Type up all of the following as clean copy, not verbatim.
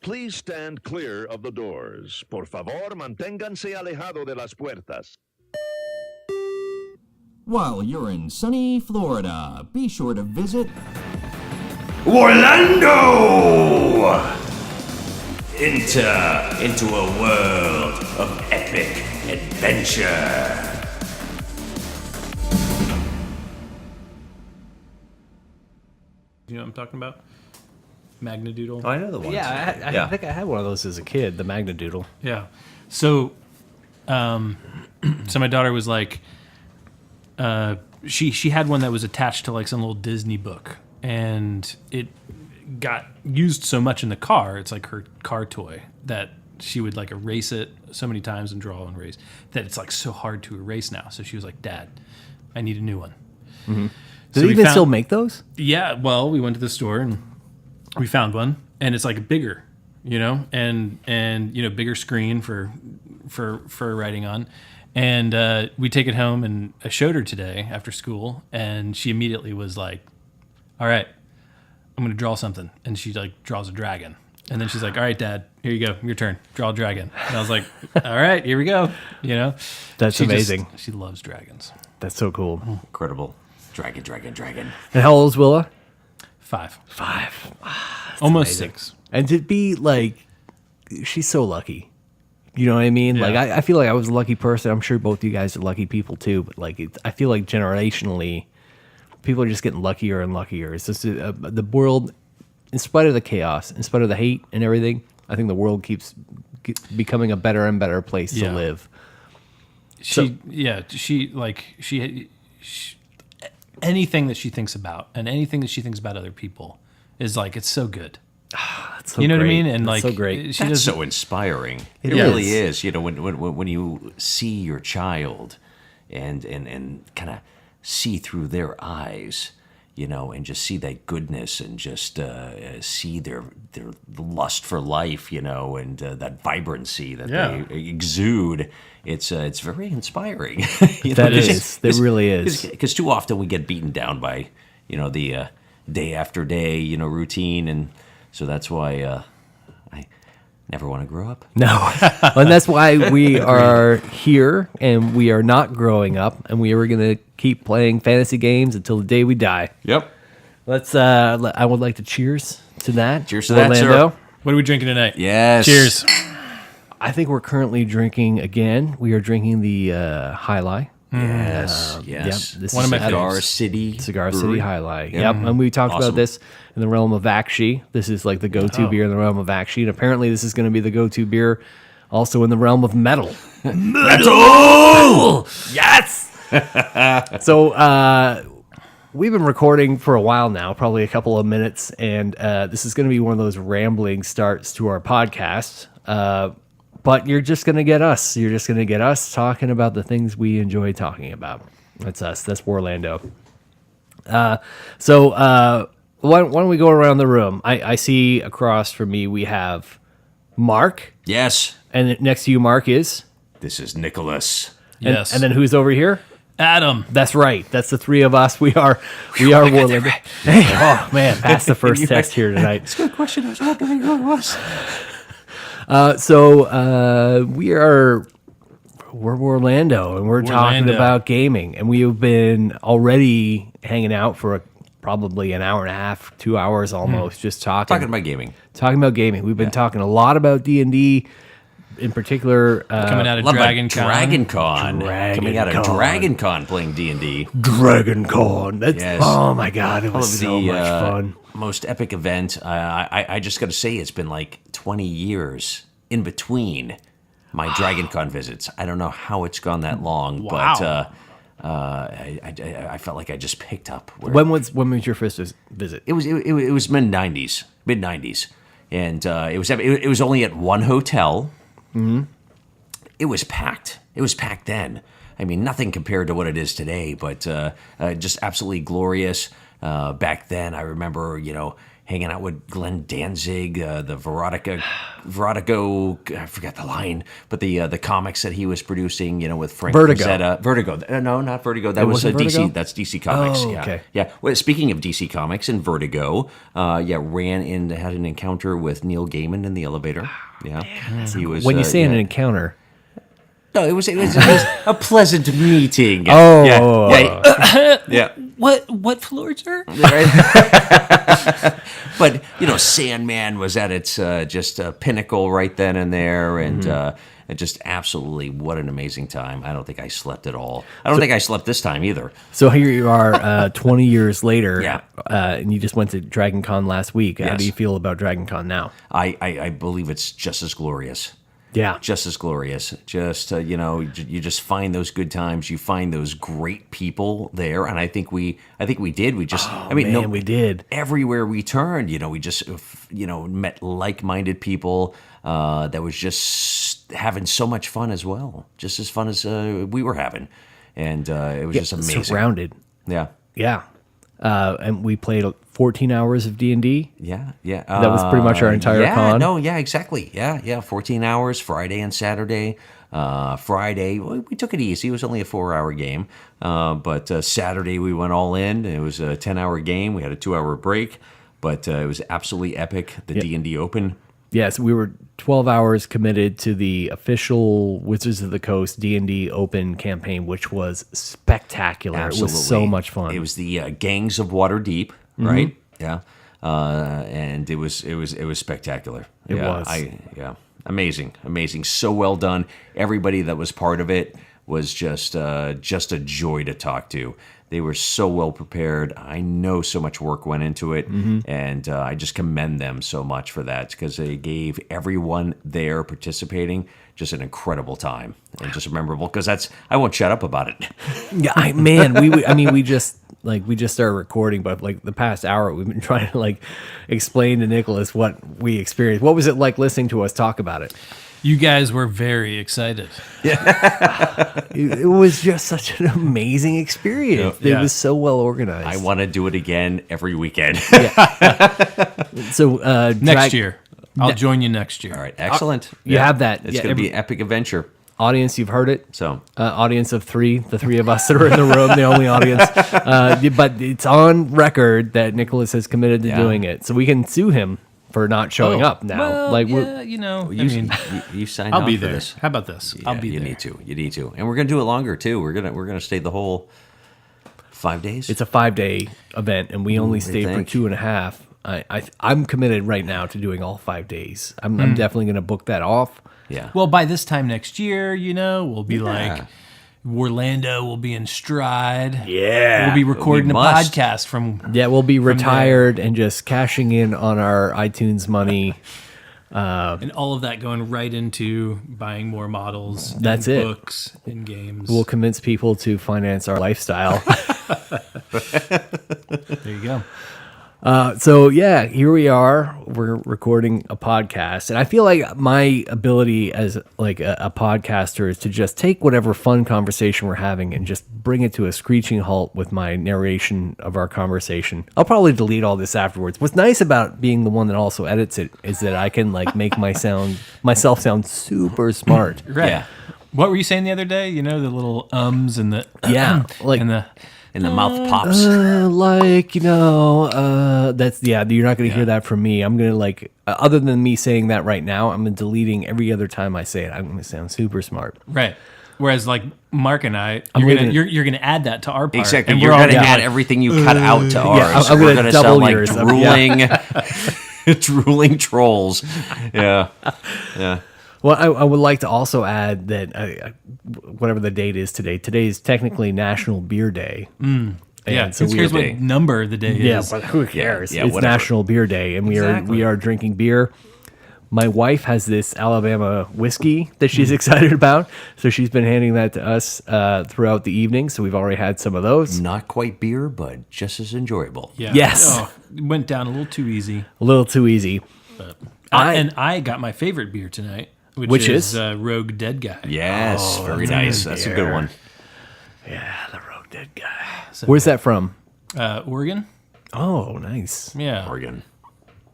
Please stand clear of the doors. Por favor, manténganse alejado de las puertas. While you're in sunny Florida, be sure to visit WARlando! Into a world of epic adventure. You know what I'm talking about? Magnadoodle. Oh, I know the one. Yeah, I think I had one of those as a kid, the Magnadoodle. Yeah. So, so my daughter was like, she had one that was attached to like some little Disney book, and it got used so much in the car. It's like her car toy that she would like erase it so many times and draw and erase that it's like so hard to erase now. So she was like, "Dad, I need a new one." Mm-hmm. So Do they even still make those? Yeah. Well, we went to the store and we found one, and it's like bigger, and bigger screen for writing on. And we take it home, and I showed her today after school, and she immediately was like, "All right, I'm going to draw something." And she like draws a dragon. And then she's like, "All right, Dad, here you go. Your turn. Draw a dragon." And I was like, "All right, here we go." That's amazing. She loves dragons. That's so cool. Incredible. Dragon. And how old is Willa? 5. amazing. Almost 6. And to be like, she's so lucky. You know what I mean? Yeah. Like, I feel like I was a lucky person. I'm sure both you guys are lucky people too. But like, I feel like generationally, people are just getting luckier and luckier. It's just the world, in spite of the chaos, in spite of the hate and everything, I think the world keeps becoming a better and better place to live. Anything that she thinks about and anything that she thinks about other people is like, it's so good. That's so you know great. what I mean? And That's like, so great. That's so inspiring. It is. really is. When you see your child and kind of see through their eyes, and just see that goodness and just see their lust for life, and that vibrancy that they exude. It's very inspiring. It really is. Because too often we get beaten down by, the day after day, routine, and so that's why I never want to grow up. No, and that's why we are here, and we are not growing up, and we are going to keep playing fantasy games until the day we die. Yep. Let's. I would like to cheers to that. Cheers to that, Warlando. sir. What are we drinking tonight? Yes. Cheers. I think we're currently drinking again. We are drinking the High Life. Yes. Yep, this One is of my Cigar City. Cigar Brewery. City High Life. Yep, and we talked Awesome. about this in the realm of Akshi. This is like the go-to beer in the realm of Akshi, and apparently this is going to be the go-to beer also in the realm of metal. Metal! Yes. So we've been recording for a while now, probably a couple of minutes, and this is going to be one of those rambling starts to our podcast. But you're just going to get us. You're just going to get us talking about the things we enjoy talking about. That's us. That's WARlando. So why don't we go around the room? I see across from me we have Mark. Yes. And next to you, Mark, is? This is Nicholas. Yes. And then who's over here? Adam. That's right. That's the three of us. We are WARlando. Right. Hey, oh man, passed the first test here tonight. It's a good question. I was wondering who it was. We're WARlando, and we're talking about gaming, and we have been already hanging out for probably an hour and a half, 2 hours almost, just talking Talking about gaming. We've been talking a lot about D&D, in particular. Coming out of Love Dragoncon. Dragoncon. Coming out of Dragoncon playing D&D. Dragoncon. Yes. Oh my God, it was so much fun. Most epic event. I just got to say, it's been like 20 years in between my Dragoncon visits. I don't know how it's gone that long, but I felt like I just picked up. When was your first visit? It was mid-90s, and it was only at one hotel. Mm-hmm. It was packed. It was packed then. I mean, nothing compared to what it is today, but just absolutely glorious. Back then, I remember, hanging out with Glenn Danzig, the Veronica Vertigo, I forgot the line, but the comics that he was producing, with Frank Vertigo. Frazetta. Vertigo. No, not Vertigo. That was wasn't Vertigo? DC. That's DC Comics. Oh, yeah. okay. Yeah. Well, speaking of DC Comics and Vertigo, had an encounter with Neil Gaiman in the elevator. Yeah. He was. When you say an encounter. No, it was a pleasant meeting. Oh. Yeah. What floor, sir? But Sandman was at its pinnacle right then and there, and just absolutely what an amazing time. I don't think I slept at all. I don't think I slept this time either. So here you are, 20 years later, Yeah. And you just went to Dragoncon last week. How Yes. do you feel about Dragoncon now? I believe it's just as glorious. Yeah. Just as glorious. Just you just find those good times. You find those great people there, and I think we did. We just, we did. Everywhere we turned, we just met like-minded people that was just having so much fun as well, just as fun as we were having, and it was just amazing. Surrounded. Yeah. Yeah. And we played 14 hours of D&D. Yeah. That was pretty much our entire con. No, yeah, exactly. Yeah. 14 hours, Friday and Saturday. Friday, we took it easy. It was only a 4-hour game. But Saturday, we went all in. It was a 10-hour game. We had a 2-hour break. But it was absolutely epic, the D&D Open. Yes, we were 12 hours committed to the official Wizards of the Coast D&D Open campaign, which was spectacular. Absolutely. It was so much fun. It was the Gangs of Waterdeep, right? Yeah. And it was spectacular. It was. Amazing. So well done. Everybody that was part of it was just a joy to talk to. They were so well prepared. I know so much work went into it, and I just commend them so much for that, because they gave everyone there participating just an incredible time and just memorable. Because I won't shut up about it. Yeah, we just started recording, but like the past hour, we've been trying to explain to Nicholas what we experienced. What was it like listening to us talk about it? You guys were very excited. It was just such an amazing experience. Yeah. It was so well organized. I want to do it again every weekend. So Next year. I'll join you next year. All right, excellent. You have that. It's going to be an epic adventure. Audience, you've heard it. So, audience of 3, the 3 of us that are in the room, the only audience. But it's on record that Nicholas has committed to doing it, so we can sue him for not showing up now. Well, you signed I'll on be for there. this. How about this? I'll be you there. You need to, and we're gonna do it longer too. We're gonna stay the whole 5 days. it's a 5-day event, and we only stayed for think? 2.5. I'm committed right now to doing all 5 days. I'm definitely going to book that off. yeah. Well, by this time next year, we'll be like, WARlando will be in stride. Yeah. We'll be recording a must. podcast from. Yeah, we'll be retired and just cashing in on our iTunes money. And all of that going right into buying more models. That's and it. Books and games. We'll convince people to finance our lifestyle. There you go. So yeah, here we are. We're recording a podcast, and I feel like my ability as like a podcaster is to just take whatever fun conversation we're having and just bring it to a screeching halt with my narration of our conversation. I'll probably delete all this afterwards. What's nice about being the one that also edits it is that I can like make myself sound super smart. Right. Yeah. What were you saying the other day? The little ums and the like and the And the mouth pops. that's you're not going to hear that from me. I'm going to other than me saying that right now, I'm deleting every other time I say it. I'm going to sound super smart. right. Whereas like Mark and I, leaving you're gonna add that to our part. Exactly. And You're we're all going to gonna be add like, everything you cut out to ours. I'm We're gonna going to double sound like yours. drooling, drooling trolls. Yeah. Yeah. Well, I would like to also add that whatever the date is today is technically National Beer Day. yeah. so Who we cares day. what number the day Yeah, is? but who cares? Yeah, It's whatever. National Beer Day, and we Exactly. are drinking beer. My wife has this Alabama whiskey that she's excited about, so she's been handing that to us throughout the evening. So we've already had some of those. Not quite beer, but just as enjoyable. Yeah. Yes. Oh, it went down a little too easy. A little too easy. And I got my favorite beer tonight, Which is? Rogue Dead Guy. Yes. Very nice. That's a good one. Yeah, the Rogue Dead guy. Where's that from? Oregon. Oh, nice. Yeah. Oregon.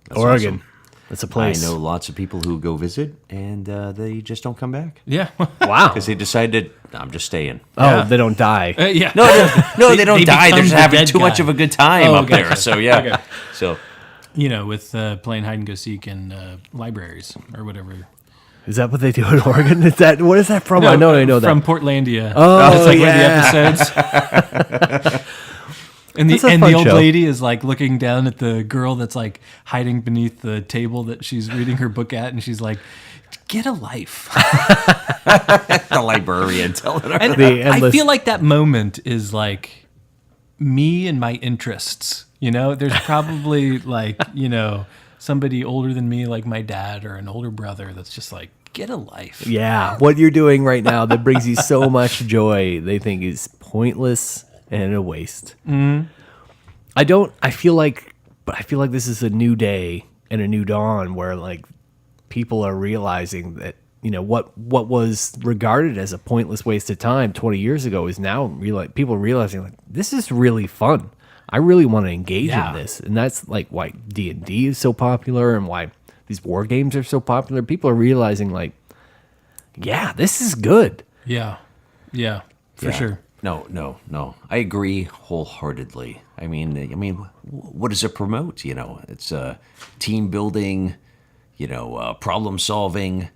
That's Oregon. awesome. It's a place. I know lots of people who go visit and they just don't come back Yeah. Wow. because they decided I'm just staying. Oh, they don't die. Yeah. No, they don't die. They're become just the having dead too much guy. of a good time Oh, up there. gotcha. So yeah. Okay. So With playing hide and go seek in libraries or whatever. Is that what they do in Oregon? What is that from? I know that. From Portlandia. Oh, It's like yeah. one of the episodes. And That's a the fun old show. lady is like looking down at the girl that's like hiding beneath the table that she's reading her book at, and she's like, "Get a life." the librarian telling her. And The I endless- feel like that moment is like me and my interests. There's probably like somebody older than me, like my dad or an older brother, that's just like, get a life. Yeah, what you're doing right now that brings you so much joy, they think is pointless and a waste. Mm-hmm. I feel like this is a new day and a new dawn where like people are realizing that what was regarded as a pointless waste of time 20 years ago is now people realizing like this is really fun. I really want to engage in this, and that's like why D&D is so popular and why these war games are so popular. People are realizing like, yeah, this is good. Yeah, for sure. No. I agree wholeheartedly. I mean, what does it promote? It's team building, problem solving,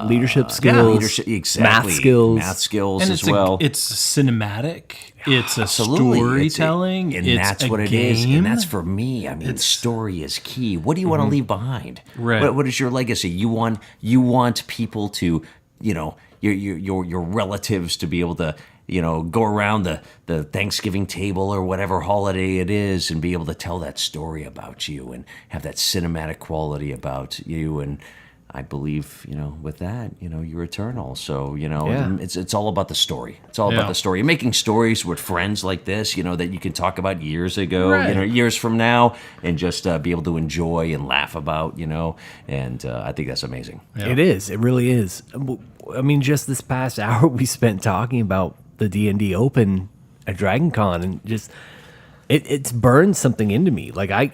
Leadership skills, leadership, exactly, math skills, And as well. It's cinematic. It's a Absolutely. storytelling. And it's that's a what it game. is. And that's for me. I mean, story is key. What do you want to leave behind? Right. What is your legacy? You want people to, your relatives to be able to, go around the Thanksgiving table or whatever holiday it is and be able to tell that story about you and have that cinematic quality about you. And I believe, with that, you're eternal. So, it's all about the story. It's all about the story. And making stories with friends like this, that you can talk about years ago, Right. Years from now, and just be able to enjoy and laugh about, and I think that's amazing. Yeah. It is. It really is. I mean, just this past hour we spent talking about the D&D Open at Dragoncon, and just it's burned something into me. Like I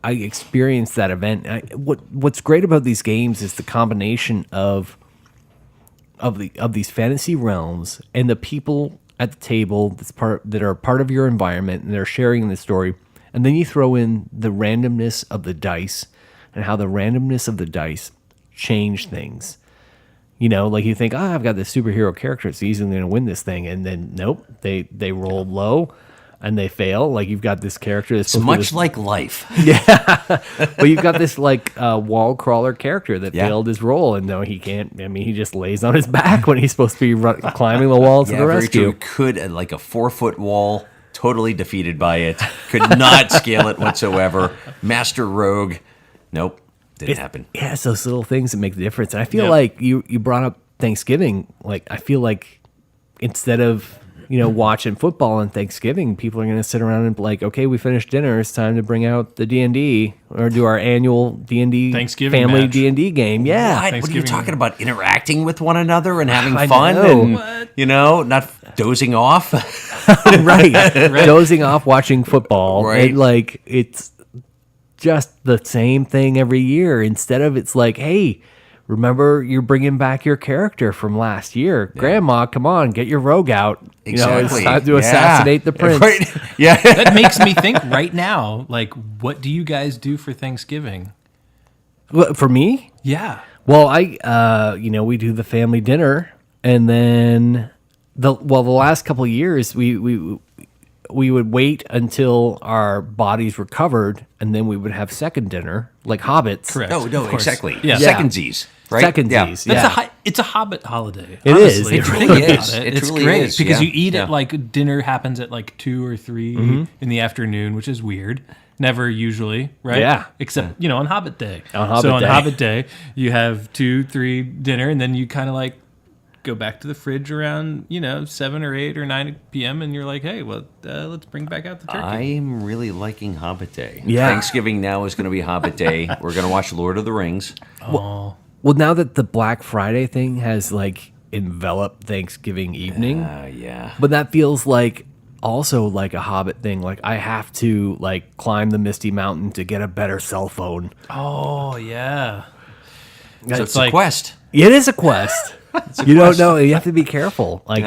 experienced that event. What's great about these games is the combination of these fantasy realms and the people at the table that are part of your environment, and they're sharing the story. And then you throw in the randomness of the dice and how the randomness of the dice change things. Like you think, I've got this superhero character, it's easily going to win this thing, and then nope, they roll low and they fail. Like you've got this character that's It's much like life. but you've got this like wall crawler character that failed his roll, and no, he can't. I mean, he just lays on his back when he's supposed to be climbing the wall to the Very rescue. true. Could, like a 4-foot wall, totally defeated by it. Could not scale it whatsoever. Master Rogue, nope. Didn't happen. Yeah, it's those little things that make the difference. And I feel like you brought up Thanksgiving. Like I feel like instead of watching football on Thanksgiving, people are going to sit around and be like, okay, we finished dinner. It's time to bring out the D&D or do our annual D&D Thanksgiving family match. D&D game. Yeah, What are you Thanksgiving. talking about? Interacting with one another and having I fun know. and, not dozing off? right. Dozing off watching football. Right. And like it's just the same thing every year. Instead of it's like, hey, remember you're bringing back your character from last year. Grandma, come on, get your rogue out. Exactly. It's time to assassinate the prince. Right. Yeah. That makes me think right now, like, what do you guys do for Thanksgiving? Well, for me, Yeah. well, we do the family dinner, and then the last couple of years we would wait until our bodies recovered, and then we would have second dinner, like hobbits. Correct. No, Of course. exactly. Yeah. Secondsies, right? Secondsies, Yeah. yeah. It's a Hobbit holiday. It is. honestly. It If you really think about is. it. It It's truly great is, because yeah. you eat Yeah. it like dinner happens at like 2 or 3 in the afternoon, which is weird. Never usually, right? Yeah. Except, on Hobbit Day. On Hobbit so Day. on Hobbit Day, you have 2, 3 dinner, and then you kind of like go back to the fridge around, 7 or 8 or 9 p.m. and you're like, hey, well, let's bring back out the turkey. I'm really liking Hobbit Day. Yeah. Thanksgiving now is going to be Hobbit Day. We're going to watch Lord of the Rings. Oh, Well, now that the Black Friday thing has like enveloped Thanksgiving evening, Yeah. but that feels like also like a Hobbit thing. Like I have to like climb the Misty Mountain to get a better cell phone. Oh yeah. So it's a quest. It is a quest. You don't know. You have to be careful. Like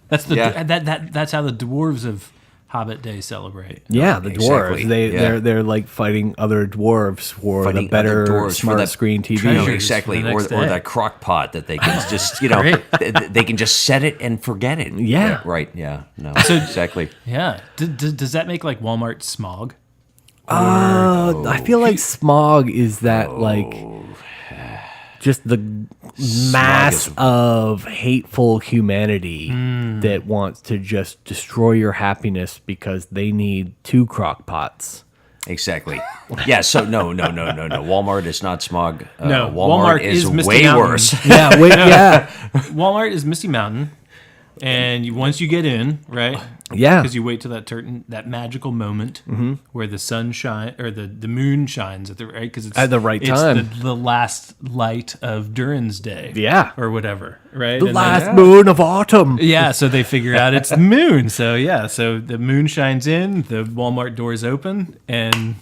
That's the Yeah. that's how the dwarves of Hobbit Day celebrate. the dwarves. Exactly. They're like fighting other dwarves for Fighting the better other dwarves smart for that screen TV. treasure. Exactly, for the next or day. that crock pot that they can just they can just set it and forget it. Yeah. Right. Yeah. No. Exactly. Yeah. Does that make like Walmart smog? I feel like smog is that like just the mass of hateful humanity that wants to just destroy your happiness because they need 2 crock pots. Exactly. Yeah. So no. Walmart is not smog. No, Walmart Walmart is is Misty way Mountain. worse. Yeah, yeah, Walmart is Misty Mountain, and once you get in, right? yeah. Because you wait till that magical moment where the sun shine or the moon shines at the right because it's At the right it's time. the last light of Durin's Day, Yeah. or whatever, right? The And last then- moon of autumn. yeah, so they figure out it's the moon. So yeah, so the moon shines in, the Walmart doors open, and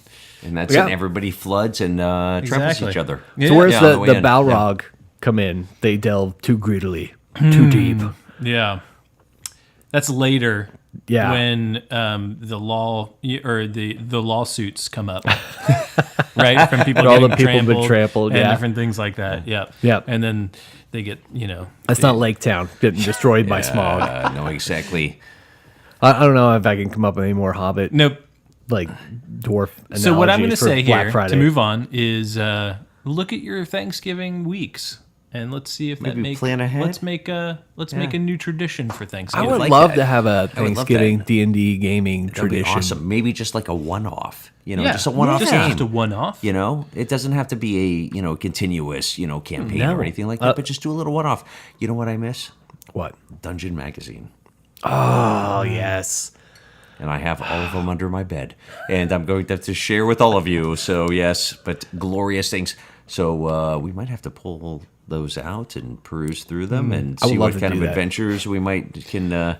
And that's Yeah. it. Everybody floods and tramples Exactly. each other. Yeah. So where's Yeah, on the way the in. Balrog come in? They delve too greedily, too deep. yeah, that's later. Yeah. When the law or the lawsuits come up, right? From people All getting the people been trampled, and yeah. different things like that. Yeah, Yep. And then they get That's not Lake Town getting destroyed by smog. No, exactly. I don't know if I can come up with any more Hobbit Nope. like dwarf. So what I'm going to analogies for say Black here Friday. to move on is look at your Thanksgiving weeks. And let's see if that Maybe makes plan ahead? Let's make a new tradition for I Thanksgiving. would like love that. to have a I would love Thanksgiving that. D&D gaming That'd be tradition. awesome. Maybe just like a one-off. yeah, Just a one-off just, game. just a one-off. It doesn't have to be a continuous campaign No. or anything like that. But just do a little one-off. You know what I miss? What? Dungeon Magazine. Oh yes. And I have all of them under my bed. And I'm going to have to share with all of you. So, yes, but glorious things. So we might have to pull those out and peruse through them and I would see love what to kind do of that. adventures we can.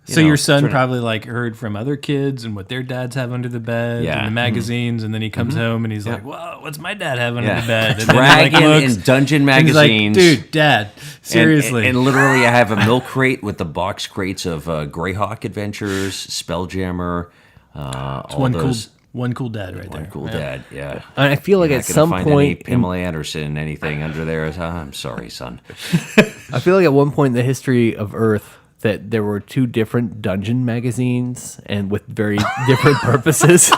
So your son turn- probably like heard from other kids and what their dads have under the bed Yeah. and the magazines, and then he comes home and he's like, "Whoa, what's my dad have under Yeah. the bed?" And then he, Dragon looks, and Dungeon and he's like, magazines. "Dude, Dad, seriously." And literally, I have a milk crate with the box crates of Greyhawk Adventures, Spelljammer, all one those. cool dad right there. One cool Yeah. dad, yeah. And I feel like Not at gonna some find any point, Pamela Anderson, anything under there. I'm sorry, son. I feel like at one point in the history of Earth that there were 2 different dungeon magazines and with very different purposes.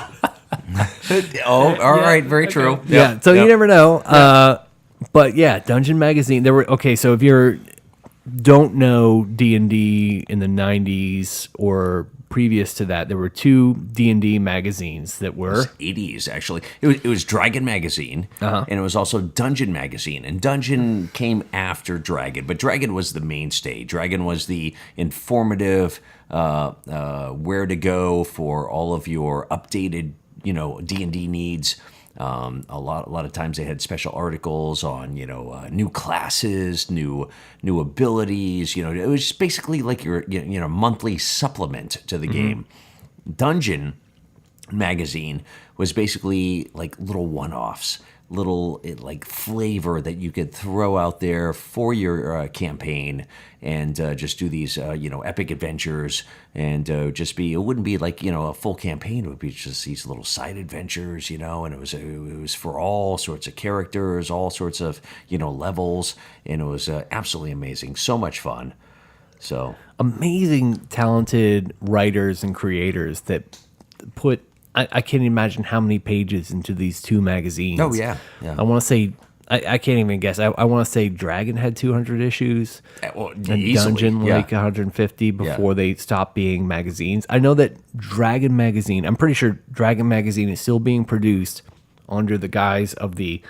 Oh, all right, very true. Yeah, so you never know. But yeah, Dungeon Magazine. There were so if you don't know D&D in the 90s or previous to that, there were 2 D&D magazines that were 80s actually. It was Dragon Magazine, and it was also Dungeon Magazine. And Dungeon came after Dragon, but Dragon was the mainstay. Dragon was the informative, where to go for all of your updated, D&D needs. A lot of times they had special articles on new classes, new abilities. It was just basically like your monthly supplement to the game. Dungeon Magazine was basically like little one-offs, little like flavor that you could throw out there for your campaign and just do these epic adventures and just be, it wouldn't be like a full campaign. It would be just these little side adventures, and it was for all sorts of characters, all sorts of levels, and it was absolutely amazing, so much fun. So amazing, talented writers and creators that put. I can't imagine how many pages into these 2 magazines. Oh, yeah. I want to say I can't even guess. I want to say Dragon had 200 issues. Well, And easily, Dungeon yeah. like 150 before they stopped being magazines. I know that Dragon Magazine, I'm pretty sure Dragon Magazine is still being produced under the guise of the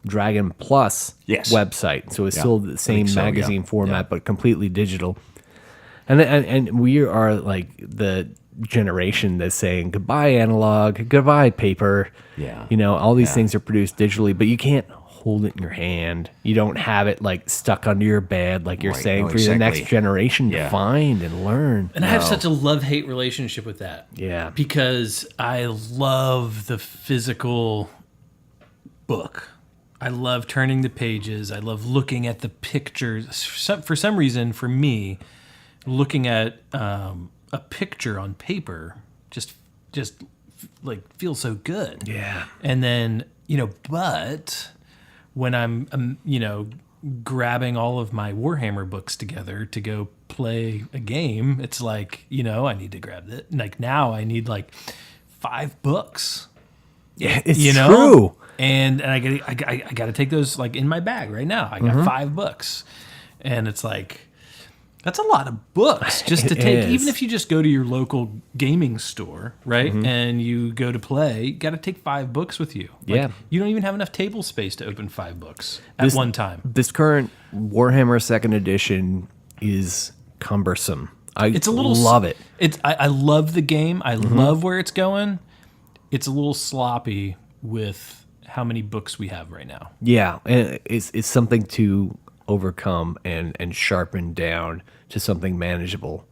Dragon Plus website. So it's still the same so, magazine yeah. format, but completely digital. And we are like the generation that's saying goodbye analog, goodbye paper. Yeah. All these things are produced digitally, but you can't hold it in your hand. You don't have it like stuck under your bed, like you're Right. saying, No, for the next exactly. generation to Yeah. find and learn. And I have such a love-hate relationship with that. Yeah. Because I love the physical book. I love turning the pages. I love looking at the pictures. For some reason, for me, looking at a picture on paper just like feels so good. Yeah. And then, but when I'm grabbing all of my Warhammer books together to go play a game, it's like, I need to grab it. Like now I need like 5 books. Yeah, it's true. And I got to take those like in my bag right now. I got 5 books. And it's like, that's a lot of books just to It take. is. Even if you just go to your local gaming store, right? And you go to play, you got to take 5 books with you. Like, Yeah. You don't even have enough table space to open 5 books at one time. This current Warhammer 2nd edition is cumbersome. It's a little love it. I love the game. I love where it's going. It's a little sloppy with how many books we have right now. Yeah, and it's something to overcome and sharpen down to something manageable.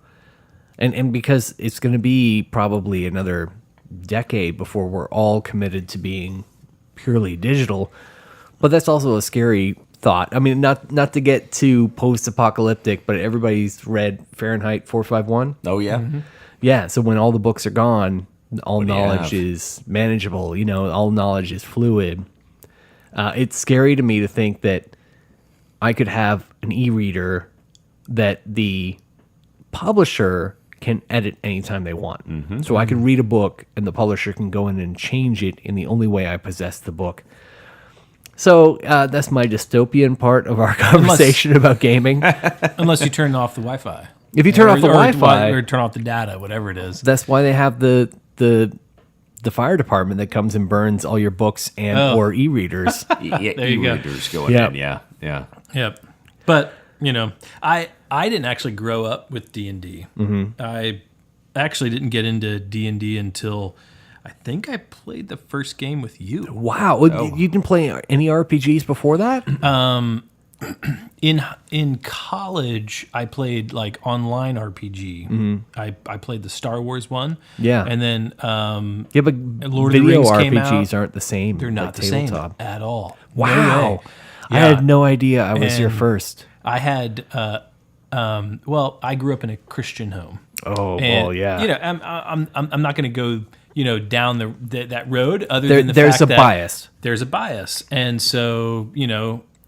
And because it's going to be probably another decade before we're all committed to being purely digital, but that's also a scary thought. I mean, not to get too post-apocalyptic, but everybody's read Fahrenheit 451. Oh yeah. Yeah, so when all the books are gone, all do you knowledge have? is manageable. All knowledge is fluid. It's scary to me to think that I could have an e-reader that the publisher can edit anytime they want. So I can read a book and the publisher can go in and change it in the only way I possess the book. So that's my dystopian part of our conversation about gaming. Unless you turn off the Wi-Fi. If you turn off the Wi-Fi, or turn off the data, whatever it is. that's why they have the fire department that comes and burns all your books and or e-readers. Yeah, There you go. e-readers going Yeah. in. Yeah, yeah. Yep. But, I didn't actually grow up with D&D. I actually didn't get into D&D until I think I played the first game with you. Wow, you didn't play any RPGs before that? In college, I played like online RPG. I played the Star Wars one. Yeah. And then Yeah, but Lord of the video Rings came RPGs out. aren't the same. They're not like the same tabletop. at all. No Wow. way. I Yeah. had no idea I was your And first. I had, I grew up in a Christian home. Oh, And, well, yeah. I'm not going to go, down that road. Other There's than the fact a that bias. There's a bias, and so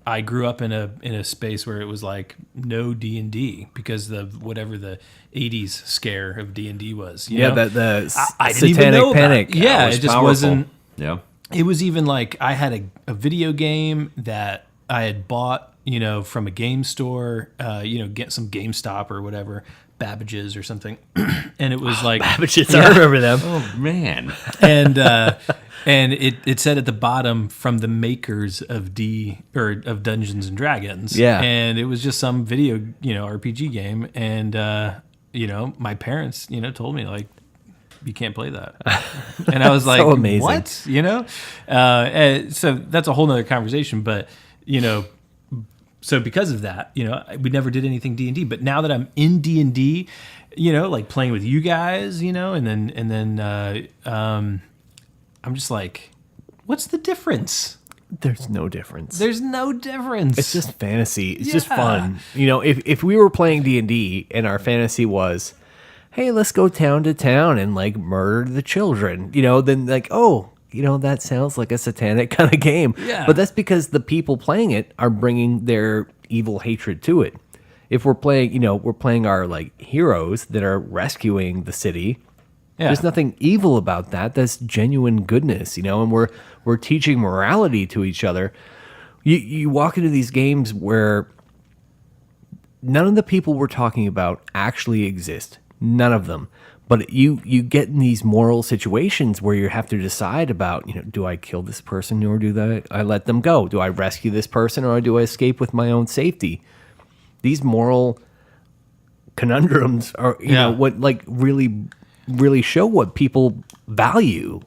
I grew up in a space where it was like no D&D because whatever the '80s scare of D&D was. You Yeah, know? the I didn't even satanic know about panic. it. Yeah, That was it just powerful. wasn't. Yeah. It was even like I had a video game that I had bought, from a game store, get some GameStop or whatever, Babbage's or something, and it was like Babbage's, I remember them. Oh man. and it said at the bottom from the makers of of Dungeons and Dragons. Yeah. And it was just some video, RPG game, and my parents, told me like, you can't play that. And I was like, So amazing. what? And so that's a whole nother conversation, but so because of that, we never did anything D&D, but now that I'm in D&D, like playing with you guys, and then I'm just like, what's the difference? There's no difference. There's no difference. It's just fantasy. It's just Yeah. fun. If we were playing D&D and our fantasy was, hey, let's go town to town and like murder the children, then like, oh, that sounds like a satanic kind of game. Yeah. But that's because the people playing it are bringing their evil hatred to it. If we're playing, we're playing our like heroes that are rescuing the city. Yeah. There's nothing evil about that. That's genuine goodness, and we're teaching morality to each other. You walk into these games where none of the people we're talking about actually exist. None of them. But you get in these moral situations where you have to decide about, do I kill this person or do I let them go? Do I rescue this person or do I escape with my own safety? These moral conundrums are, what like really show what people value,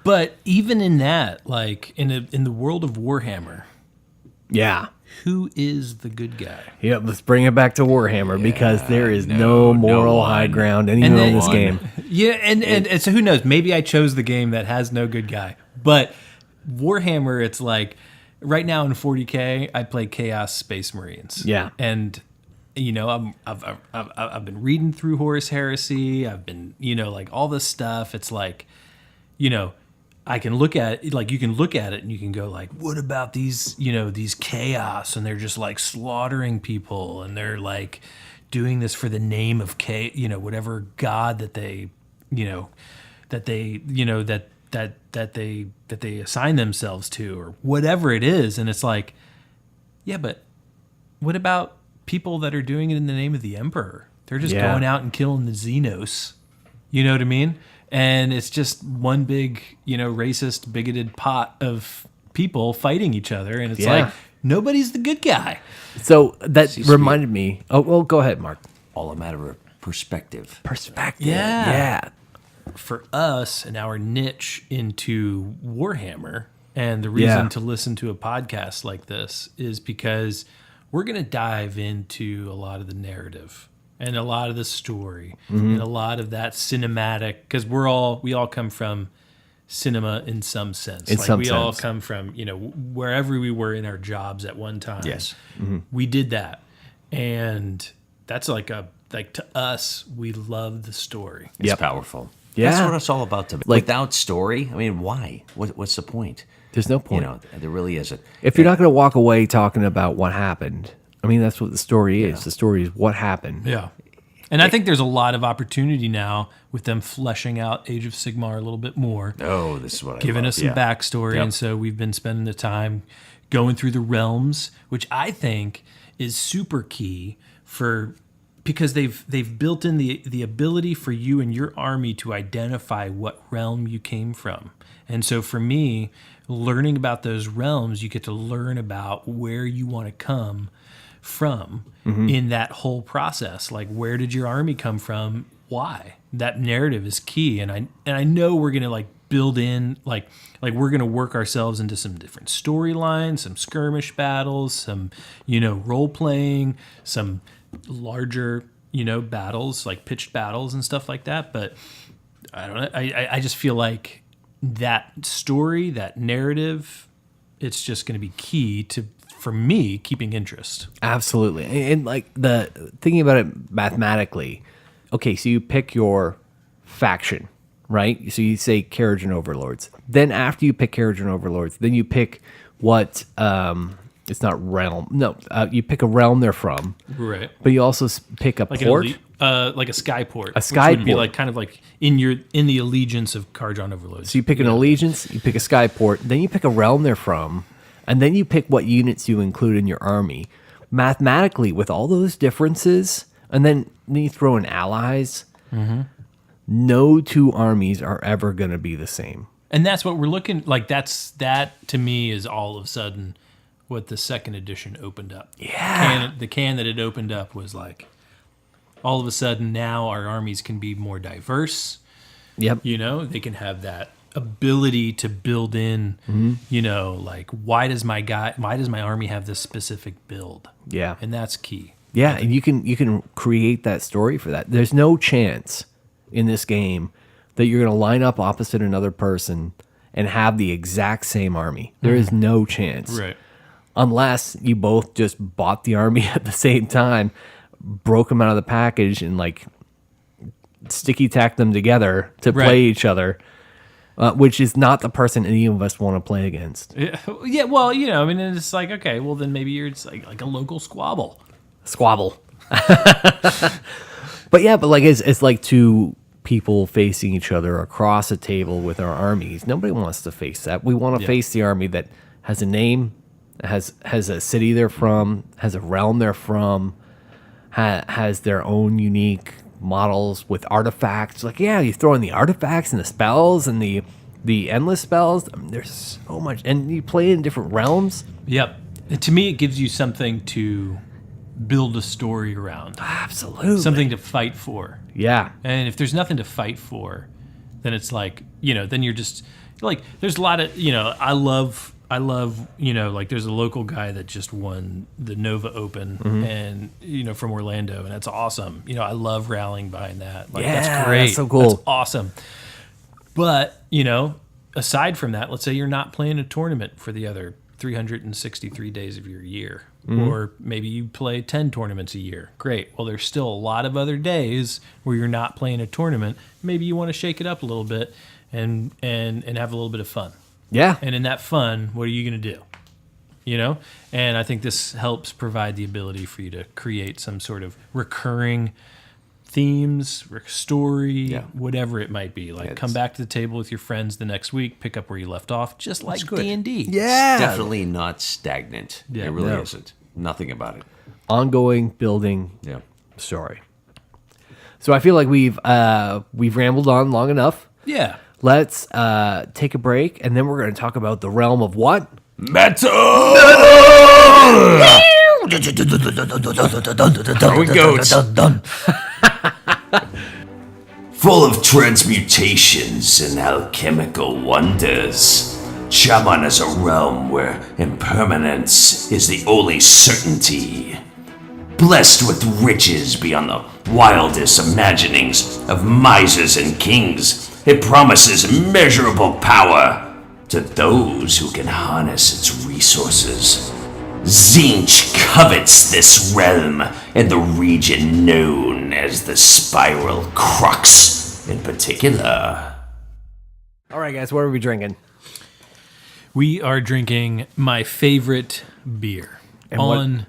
But even in that, like in the world of Warhammer, Yeah. who is the good guy? Yep, let's bring it back to Warhammer because there is no moral high ground anywhere in this game. Yeah, and so who knows? Maybe I chose the game that has no good guy. But Warhammer, it's like right now in 40K, I play Chaos Space Marines. Yeah. And you know, I've been reading through Horus Heresy. I've been, you know, like all this stuff. It's like, you know, I can look at it, like you can look at it and you can go like, what about these, you know, these chaos, and they're just like slaughtering people, and they're like doing this for the name of you know, whatever god that they, you know, that they, you know, that they assign themselves to, or whatever it is. And it's like, yeah, but what about people that are doing it in the name of the emperor? They're just going out and killing the Xenos. You know what I mean? And it's just one big, you know, racist, bigoted pot of people fighting each other. And it's like, nobody's the good guy. So that reminded me. Oh, well, go ahead, Mark. All a matter of perspective. Perspective. Yeah. For us and our niche into Warhammer, and the reason to listen to a podcast like this is because we're going to dive into a lot of the narrative and a lot of the story and a lot of that cinematic, because we all come from cinema in some sense. We all come from, you know, wherever we were in our jobs at one time. Yes. We did that. And that's like to us, we love the story. It's powerful. Yeah. That's what it's all about to me. Like, without story, I mean, why? What's the point? There's no point. You know, there really isn't. If you're not going to walk away talking about what happened, I mean, that's what the story is. The story is what happened. Yeah. And I think there's a lot of opportunity now with them fleshing out Age of Sigmar a little bit more. Oh, this is what I giving love. us some backstory. Yep. And so we've been spending the time going through the realms, which I think is super key because they've built in the ability for you and your army to identify what realm you came from. And so for me, learning about those realms, you get to learn about where you want to come from in that whole process. Like, where did your army come from? Why? That narrative is key. And I know we're going to like build in, like we're going to work ourselves into some different storylines, some skirmish battles, some, you know, role playing, some larger, you know, battles, like pitched battles and stuff like that. But I don't know. I just feel like that story, that narrative, it's just going to be key to, for me, keeping interest. Absolutely. And like thinking about it mathematically, okay, so you pick your faction, right? So you say Carriage and Overlords. Then after you pick Carriage and Overlords, then you pick what, it's not realm. No, you pick a realm they're from. Right. But you also pick a port. Like a skyport. A skyport. Which would be like kind of like in the allegiance of Carriage and Overlords. So you pick an allegiance, you pick a skyport, then you pick a realm they're from, and then you pick what units you include in your army. Mathematically, with all those differences, and then you throw in allies, no two armies are ever going to be the same. And that's what we're looking like. That to me is all of a sudden what the second edition opened up. Yeah. The can that it opened up was like, all of a sudden now our armies can be more diverse. Yep. You know, they can have that ability to build in, you know, like why does my army have this specific build? Yeah. And that's key. Yeah, and you can create that story for that. There's no chance in this game that you're going to line up opposite another person and have the exact same army. There is no chance. Right. Unless you both just bought the army at the same time, broke them out of the package, and like sticky tacked them together to play each other, which is not the person any of us want to play against. Yeah, well, you know, I mean, it's like, okay, well, then maybe you're just like a local squabble. But like it's like two people facing each other across a table with our armies. Nobody wants to face that. We want to face the army that has a name, has a city they're from, has a realm they're from, has their own unique models with artifacts. Like, yeah, you throw in the artifacts and the spells and the endless spells. I mean, there's so much, and you play in different realms. Yep. And to me, it gives you something to build a story around. Absolutely. Something to fight for. Yeah. And if there's nothing to fight for, then it's like, you know, then you're just, like there's a lot of I love like there's a local guy that just won the Nova Open and from Orlando, and that's awesome. I love rallying behind that. Like that's great. That's so cool. That's awesome. But aside from that, let's say you're not playing a tournament for the other 363 days of your year, or maybe you play 10 tournaments a year. Great. Well, there's still a lot of other days where you're not playing a tournament. Maybe you want to shake it up a little bit and have a little bit of fun. Yeah. And in that fun, what are you going to do? And I think this helps provide the ability for you to create some sort of recurring themes, story, whatever it might be. Like come back to the table with your friends the next week, pick up where you left off, just like D&D. Yeah. It's definitely not stagnant. Yeah. It really No. isn't. Nothing about it. Ongoing building Yeah. story. So I feel like we've rambled on long enough. Yeah. Let's take a break, and then we're going to talk about the realm of what? Metal! Throwing goats. Full of transmutations and alchemical wonders, Chammon is a realm where impermanence is the only certainty. Blessed with riches beyond the wildest imaginings of misers and kings, it promises immeasurable power to those who can harness its resources. Tzeentch covets this realm and the region known as the Spiral Crux in particular. All right, guys, what are we drinking? We are drinking my favorite beer on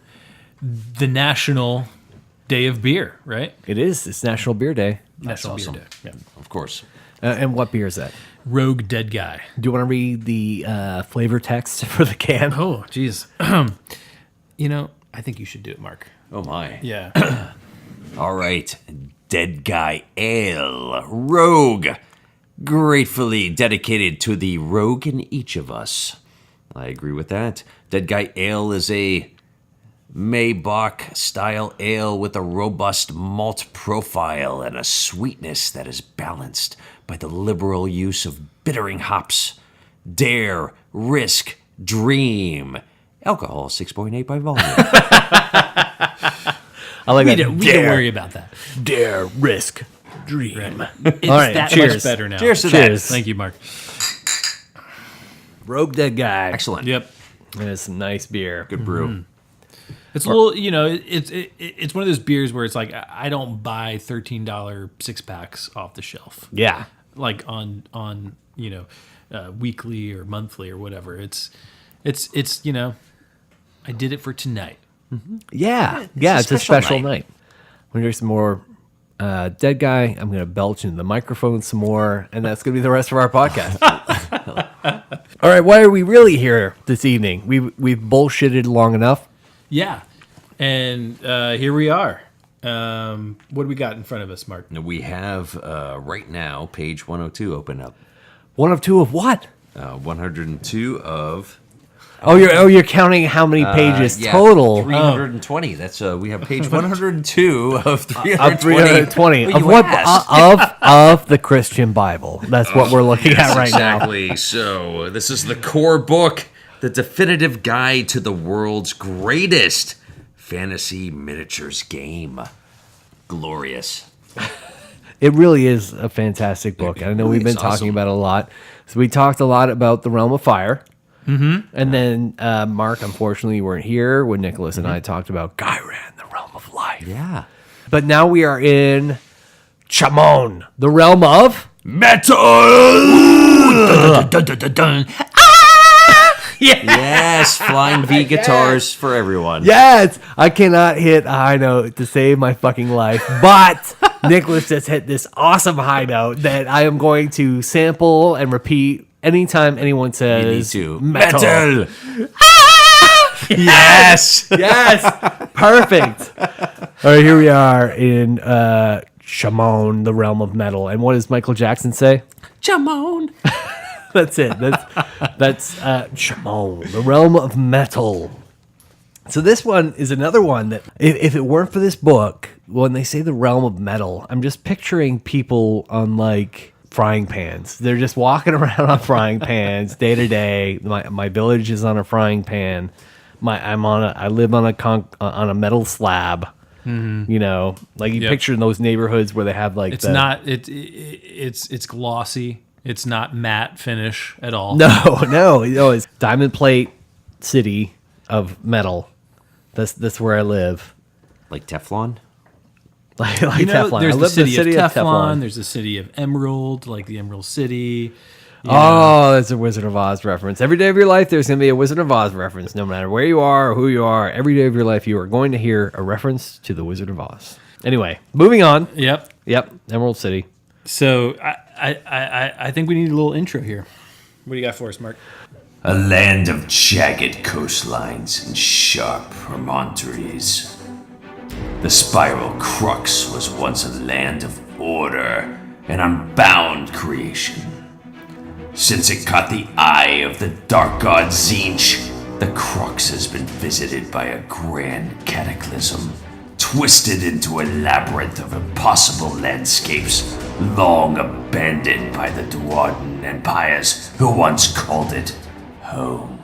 the National Day of Beer, right? It is. It's National Beer Day. National awesome. Beer Day. Yeah. Of course. And what beer is that? Rogue Dead Guy. Do you want to read the flavor text for the can? Oh, geez. I think you should do it, Mark. Oh my. Yeah. All right. Dead Guy Ale. Rogue. Gratefully dedicated to the rogue in each of us. I agree with that. Dead Guy Ale is a Maybach style ale with a robust malt profile and a sweetness that is balanced by the liberal use of bittering hops. Dare, risk, dream. Alcohol 6.8 by volume. I like that. We don't worry about that. Dare, risk, dream. It's All right, that cheers. much better now. Cheers to Cheers. that. Thank you, Mark. Rogue Dead Guy. Excellent. Yep. That is some nice beer. Good brew. It's a little, it's one of those beers where it's like I don't buy $13 six packs off the shelf, Yeah. like on weekly or monthly or whatever. It's I did it for tonight. Yeah. It's a special night. When there's some more Dead Guy, I'm going to belch into the microphone some more, and that's going to be the rest of our podcast. All right, why are we really here this evening? We've bullshitted long enough. Yeah, and here we are. What do we got in front of us, Mark? We have right now page 102 open up. One of two of what? 102 of You're counting how many pages total. 320. That's we have page 102 of 320. Of 320 Well, of you what asked. of the Christian Bible. That's what we're looking at right now. Exactly. So this is the core book, the definitive guide to the world's greatest fantasy miniatures game. Glorious. It really is a fantastic book. I know really we've been is talking awesome. about it a lot. So we talked a lot about the Realm of Fire. Mm-hmm. And then Mark, unfortunately, you weren't here when Nicholas and I talked about Gyran, the Realm of Life. Yeah. But now we are in Chammon, the Realm of Metal. Yes, flying V guitars for everyone. Yes, I cannot hit a high note to save my fucking life, but Nicholas just hit this awesome high note that I am going to sample and repeat anytime anyone You need says to metal. Yes. Yes, perfect. All right, here we are in Chammon, the Realm of Metal. And what does Michael Jackson say? Chammon. That's it. That's Chammon, the Realm of Metal. So this one is another one that, if it weren't for this book, when they say the Realm of Metal, I'm just picturing people on like frying pans. They're just walking around on frying pans day to day. My village is on a frying pan. I live on a metal slab. Mm-hmm. You know, like you picture in those neighborhoods where they have like it's glossy. It's not matte finish at all. No, it's diamond plate city of metal. That's where I live. Like Teflon? Like Teflon. There's the city of Teflon. There's the city of Emerald, like the Emerald City. Oh, that's a Wizard of Oz reference. Every day of your life, there's going to be a Wizard of Oz reference. No matter where you are or who you are, every day of your life, you are going to hear a reference to the Wizard of Oz. Anyway, moving on. Yep. Emerald City. So I think we need a little intro here. What do you got for us, Mark? A land of jagged coastlines and sharp promontories. The Spiral Crux was once a land of order and unbound creation. Since it caught the eye of the dark god Tzeentch, the Crux has been visited by a grand cataclysm, twisted into a labyrinth of impossible landscapes, long abandoned by the Duarden empires who once called it home.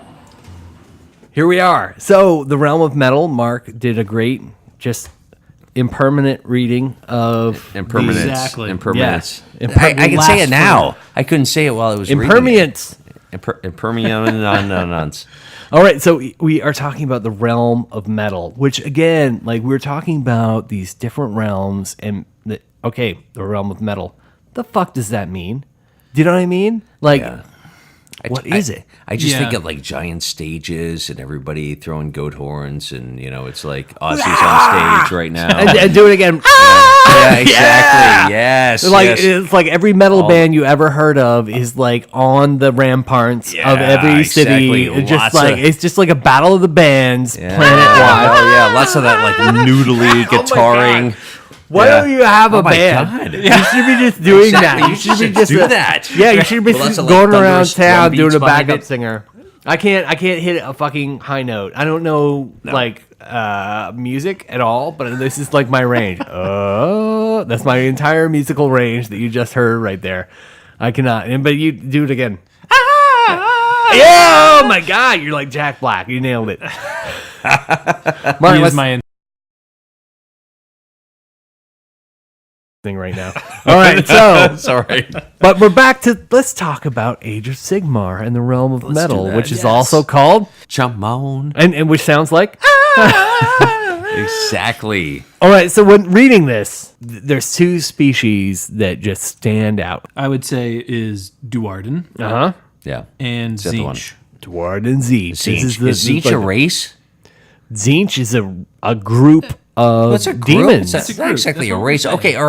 Here we are. So, the Realm of Metal, Mark did a great, just impermanent reading of Impermanence. Exactly. Impermanence. Yeah. I can say it now. I couldn't say it while I was Impermanence. reading it. Impermanence. All right, so we are talking about the Realm of Metal, which again, like we're talking about these different realms, and the Realm of Metal. The fuck does that mean? Do you know what I mean? Like, Yeah. what is it? I just think Yeah. of like giant stages and everybody throwing goat horns, and it's like Ozzy's on stage right now. And do it again. Yeah, exactly. Yes. Like yes. it's like every metal band you ever heard of is like on the ramparts of Yeah, every city. exactly. It's just like a battle of the bands planet wide. Oh yeah, lots of that like noodly guitarring. Why don't you have a my band? God. You should be just doing Exactly. that. You should do that. Yeah, you should be Well, lots just of, going like, around thunderous town drum doing beats a behind backup it. singer. I can't hit a fucking high note. I don't know like music at all, but this is like my range. That's my entire musical range that you just heard right there. I cannot. But you do it again. Yeah, oh my God, you're like Jack Black. You nailed it. Mark, Use my thing right now. All right, so Sorry. but we're back to let's talk about Age of Sigmar and the Realm of Metal, that. which is Yes. also called Chammon. and which sounds like Exactly. all right. So when reading this, there's two species that just stand out. I would say is Duarden Yeah. and Is that the one? Tzeentch. Dward and Tzeentch. Tzeentch. Is Tzeentch a race? Tzeentch is a group of What's a group? demons. That's a group. not exactly That's a what race. we're saying. Okay, all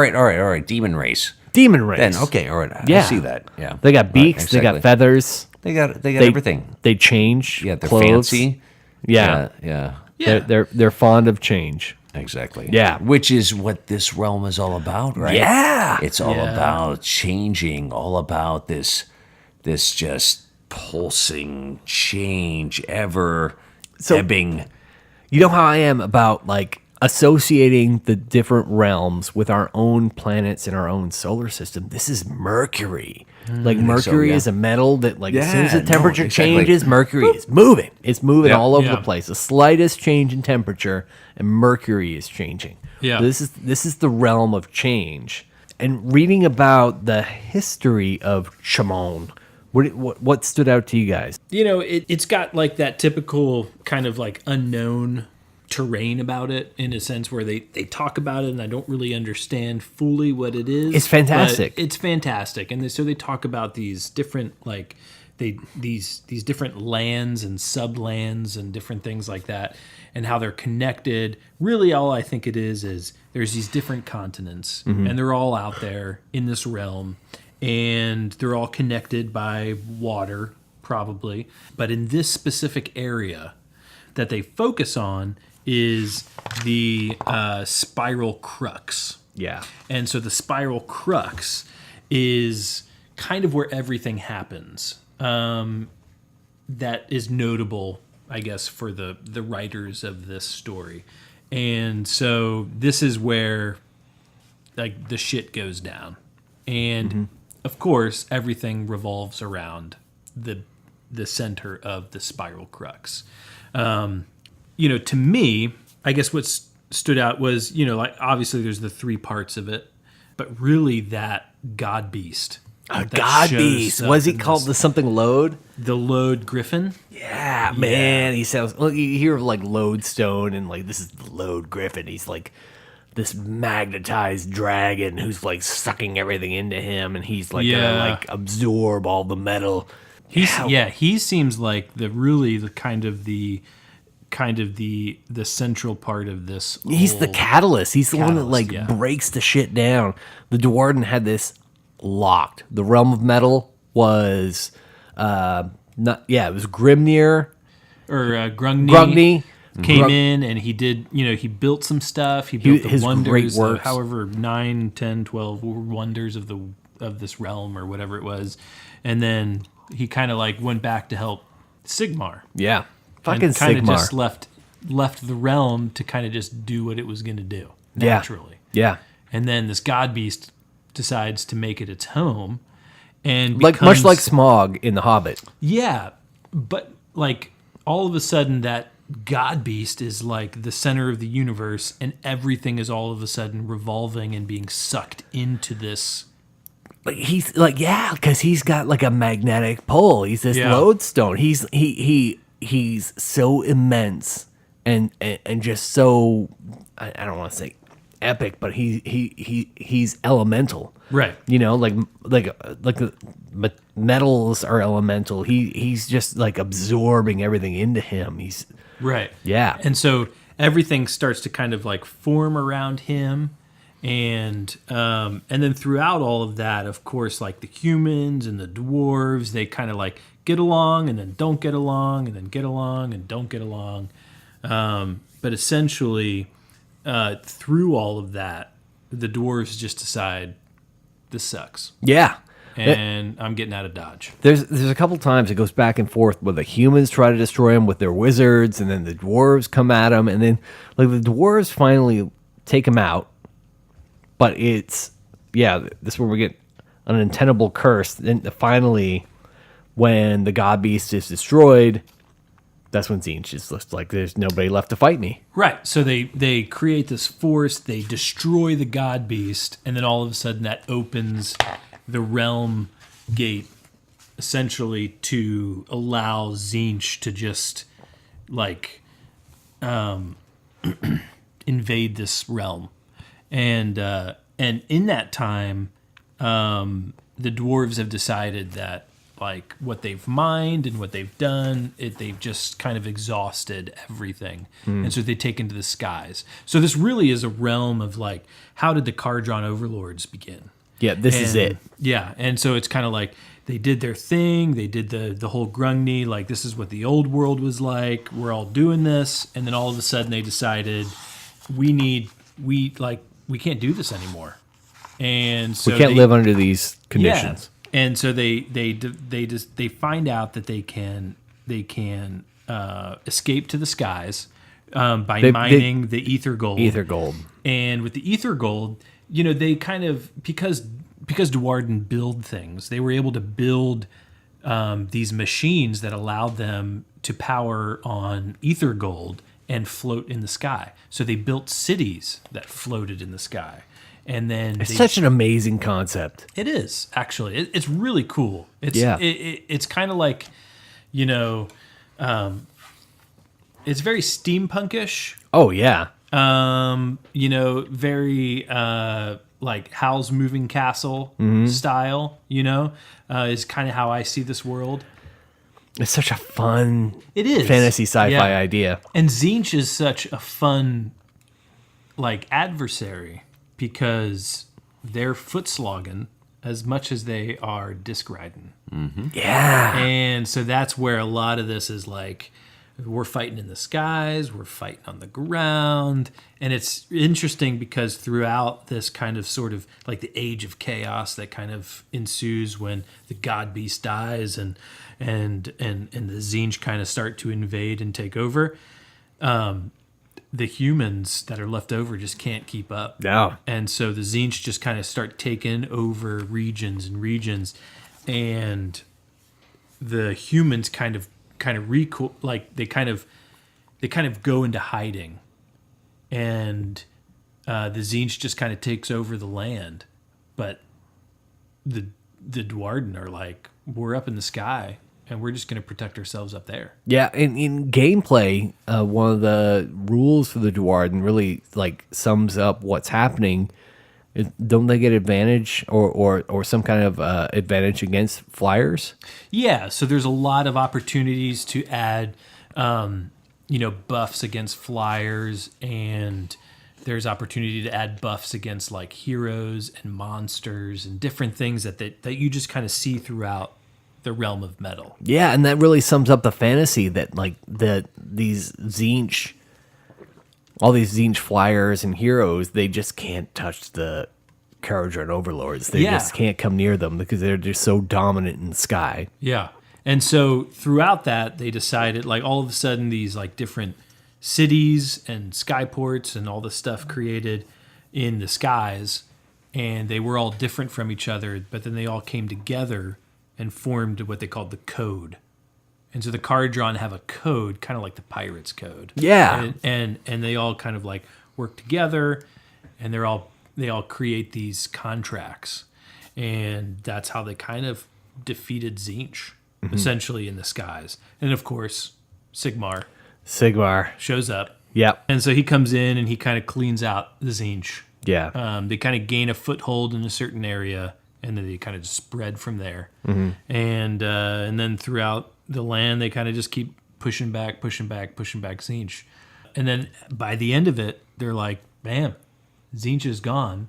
right. Demon race. Demon race. Then okay, all right. Yeah. I see that. Yeah. They got beaks. They got exactly. feathers. They got They everything. They change. Yeah, they're clothes. fancy. Yeah. Yeah. They're fond of change. Exactly. Yeah. Which is what this realm is all about, right? Yeah. It's all about changing, all about this just pulsing change, ever ebbing. You know how I am about like associating the different realms with our own planets in our own solar system. This is Mercury. Like Mercury yeah. is a metal that like as soon as the no, temperature exactly. changes, Mercury is moving. It's moving Yeah. all over Yeah. the place. The slightest change in temperature and Mercury is changing. Yeah. This is the realm of change. And reading about the history of Chammon, what stood out to you guys? It's got like that typical kind of like unknown terrain about it in a sense where they talk about it and I don't really understand fully what it is. It's fantastic. But it's fantastic. And so they talk about these different like these different lands and sublands and different things like that and how they're connected. Really all I think it is there's these different continents and they're all out there in this realm and they're all connected by water probably. But in this specific area that they focus on is the spiral crux. Yeah. And so the spiral crux is kind of where everything happens. That is notable, I guess, for the writers of this story. And so this is where like the shit goes down. And of course, everything revolves around the center of the spiral crux. To me, I guess what stood out was, like obviously there's the three parts of it, but really that god beast. A god beast. Was he called the something Lode? The Lode Griffin? Yeah, man. He sounds. Look, you hear like Lodestone, and like this is the Lode Griffin. He's like this magnetized dragon who's like sucking everything into him, and he's like gonna like absorb all the metal. He seems like the central part of this. He's the catalyst. He's the one that breaks the shit down. The Dwarden had this locked. The realm of metal was it was Grimnir or Grungni came in, and he did, he built some stuff. He built the wonders of however 9, 10, 12 wonders of this realm or whatever it was. And then he kind of like went back to help Sigmar. Yeah. Fucking and kind of Sigmar. just left the realm to kind of just do what it was going to do naturally. Yeah. And then this god beast decides to make it its home, and much like Smaug in The Hobbit. Yeah, but like all of a sudden that god beast is like the center of the universe, and everything is all of a sudden revolving and being sucked into this. Like he's like because he's got like a magnetic pull. He's this lodestone. He's so immense and just so I don't want to say epic, but he's elemental, right? Like metals are elemental. He's just like absorbing everything into him. He's right, yeah. And so everything starts to kind of like form around him, and then throughout all of that, of course, like the humans and the dwarves, they kind of like get along and then don't get along and then get along and don't get along, but essentially. Through all of that, the dwarves just decide this sucks. Yeah. And I'm getting out of Dodge. There's a couple times it goes back and forth where the humans try to destroy him with their wizards, and then the dwarves come at him, and then like the dwarves finally take him out. But it's this is where we get an untenable curse. Then finally, when the god beast is destroyed, that's when Tzeentch is just like, there's nobody left to fight me. Right. So they create this force, they destroy the god beast, and then all of a sudden that opens the realm gate essentially to allow Tzeentch to just like invade this realm. And in that time, the dwarves have decided that like what they've mined and what they've done, they've just kind of exhausted everything. And so they take into the skies. So this really is a realm of like, how did the Kardron overlords begin? Yeah, this is it. Yeah, and so it's kind of like they did their thing. They did the whole Grungni, like this is what the old world was like. We're all doing this. And then all of a sudden they decided we can't do this anymore. And so we can't live under these conditions. Yeah. And so they find out that they can escape to the skies by mining the ether gold. Ether gold. And with the ether gold, they kind of because Dwarden build things, they were able to build these machines that allowed them to power on ether gold and float in the sky. So they built cities that floated in the sky. And then it's such an amazing concept. It is, actually. It's really cool. It's it's kind of like, it's very steampunkish. Oh yeah. Very like Howl's Moving Castle style, is kind of how I see this world. It's such a fun fantasy sci-fi idea. And Tzeentch is such a fun like adversary, because they're foot slogging as much as they are disc riding. Mm-hmm. Yeah. And so that's where a lot of this is like, we're fighting in the skies, we're fighting on the ground. And it's interesting because throughout this kind of sort of like the age of chaos that kind of ensues when the god beast dies and the Tzeentch kind of start to invade and take over, the humans that are left over just can't keep up. No. And so the Tzeentch just kind of start taking over regions and regions, and the humans kind of they kind of go into hiding, and the Tzeentch just kind of takes over the land, but the Dwarden are like, we're up in the sky and we're just going to protect ourselves up there. Yeah, in gameplay, one of the rules for the Dwarden really like sums up what's happening. Don't they get advantage or some kind of advantage against flyers? Yeah, so there's a lot of opportunities to add, buffs against flyers, and there's opportunity to add buffs against like heroes and monsters and different things that you just kind of see throughout the realm of metal. Yeah, and that really sums up the fantasy that like these Tzeentch, all these Tzeentch flyers and heroes, they just can't touch the Kharadron overlords. They just can't come near them because they're just so dominant in the sky. Yeah. And so throughout that, they decided, like, all of a sudden these like different cities and skyports and all the stuff created in the skies, and they were all different from each other, but then they all came together and formed what they called the Code. And so the Kharadron have a code, kind of like the Pirates Code. Yeah. And they all kind of like work together, and they all create these contracts. And that's how they kind of defeated Tzeentch, essentially, in the skies. And of course, Sigmar shows up. Yep. And so he comes in and he kind of cleans out the Tzeentch. Yeah. They kind of gain a foothold in a certain area, and then they kind of just spread from there. And then throughout the land, they kind of just keep pushing back Tzeentch. And then by the end of it, they're like, bam, Tzeentch is gone.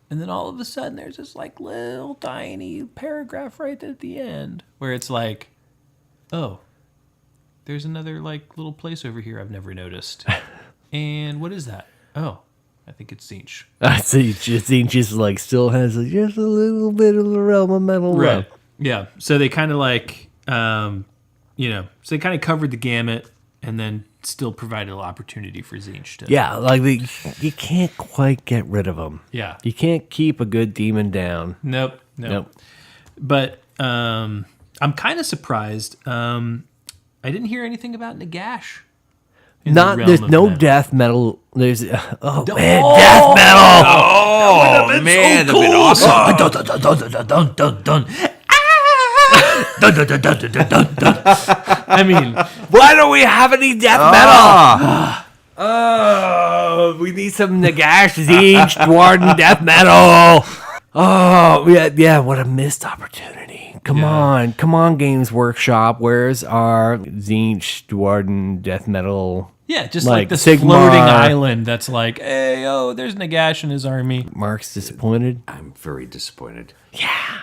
And then all of a sudden, there's this like little tiny paragraph right at the end where it's like, oh, there's another like little place over here I've never noticed. And what is that? Oh, I think it's Tzeentch. Tzeentch just like still has just a little bit of the realm of metal left. Yeah. So they kind of like, so they kind of covered the gamut, and then still provided an opportunity for Tzeentch to. Yeah, like you can't quite get rid of them. Yeah. You can't keep a good demon down. Nope. But I'm kind of surprised. I didn't hear anything about Nagash. There's no death metal. There's death metal. Oh, man, that'd been awesome. I mean, why don't we have any death metal? Oh, we need some Nagash, Tzeentch, Dwarden death metal. Oh, yeah, what a missed opportunity. Come on, Games Workshop. Where's our Tzeentch, Dwarden death metal? Yeah, just like this Sigmar. floating island that's like, hey, there's Nagash and his army. Mark's disappointed. I'm very disappointed. Yeah.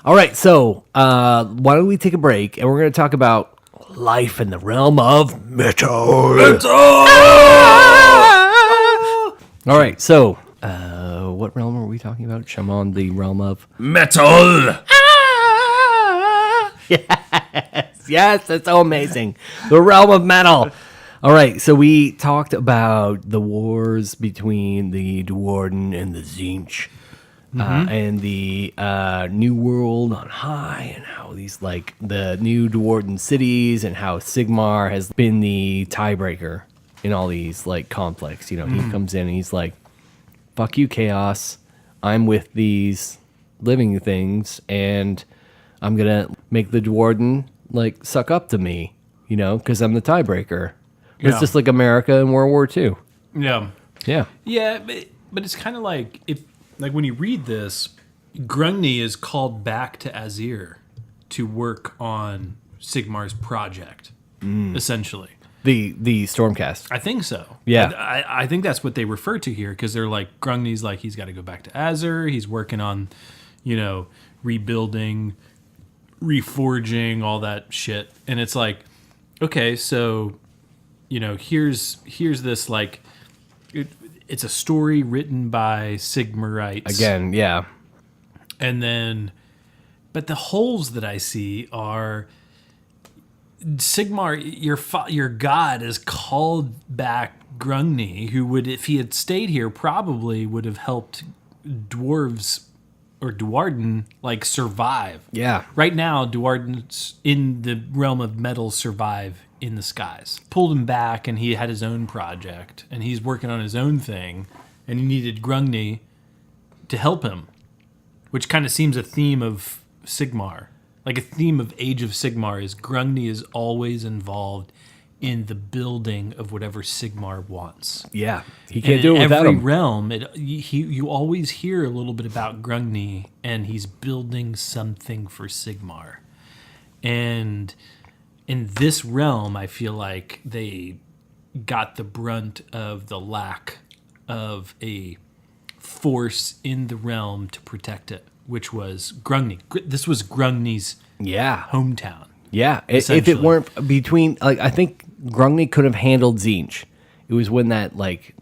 All right, so why don't we take a break, and we're going to talk about life in the realm of metal. All right, so what realm are we talking about? Chammon, the realm of Metal! Yes, that's so amazing. The realm of metal. All right, so we talked about the wars between the Dwarden and the Tzeentch. And the New World on high, and how these like the new Dwarden cities, and how Sigmar has been the tiebreaker in all these like conflicts. He comes in and he's like, "Fuck you, chaos! I'm with these living things, and I'm gonna make the Dwarden like suck up to me, because I'm the tiebreaker." Yeah. It's just like America in World War II. Yeah. Yeah, but it's kind of like like when you read this, Grungni is called back to Azir to work on Sigmar's project, essentially. The Stormcast. I think so. Yeah. I think that's what they refer to here, because they're like, Grungni's like, he's got to go back to Azir. He's working on, rebuilding, reforging, all that shit. And it's like, okay, so, here's this like, it's a story written by Sigmarites. Again, yeah. And then, but the holes that I see are, Sigmar, your god, has called back Grungni, who would, if he had stayed here, probably would have helped dwarves or Duarden like survive. Yeah. Right now, Duardens in the realm of metal survive in the skies. Pulled him back, and he had his own project, and he's working on his own thing, and he needed Grungni to help him, which kind of seems a theme of Sigmar. Like a theme of Age of Sigmar is Grungni is always involved in the building of whatever Sigmar wants. Yeah, he can't do it without every him. realm, you always hear a little bit about Grungni, and he's building something for Sigmar. And in this realm, I feel like they got the brunt of the lack of a force in the realm to protect it, which was Grungni. This was Grungni's hometown. Yeah, if it weren't between, like, I think Grungni could have handled Tzeentch. It was when that like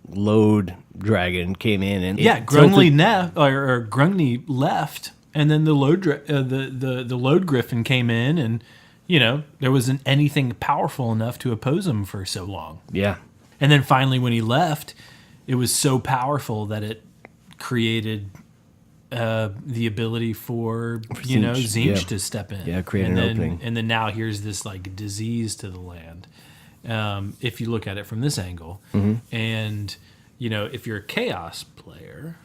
load dragon came in and Grungni left, and then the load griffin came in, and there wasn't anything powerful enough to oppose him for so long. Yeah, and then finally when he left, it was so powerful that it created the ability for Tzeentch to step in. Yeah, create an opening. And then now here's this like disease to the land. If you look at it from this angle, and if you're a chaos player,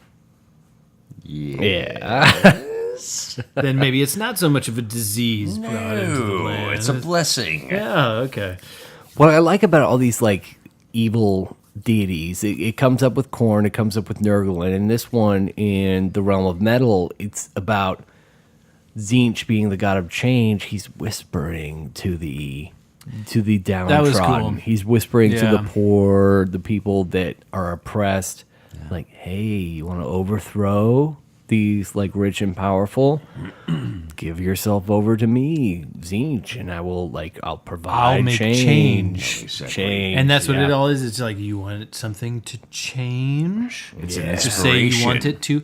then maybe it's not so much of a disease brought into the land. It's a blessing. Yeah. Okay. What I like about all these like evil deities, it comes up with Khorne, it comes up with Nurgle, and in this one, in the realm of metal, it's about Tzeentch being the god of change. He's whispering to the downtrodden. That was cool. He's whispering to the poor, the people that are oppressed, like, hey, you want to overthrow these like rich and powerful? Give yourself over to me, Tzeentch, and I'll provide. I'll make change. Exactly. And that's what it all is. It's like you want something to change. It's an To say you inspiration. want it to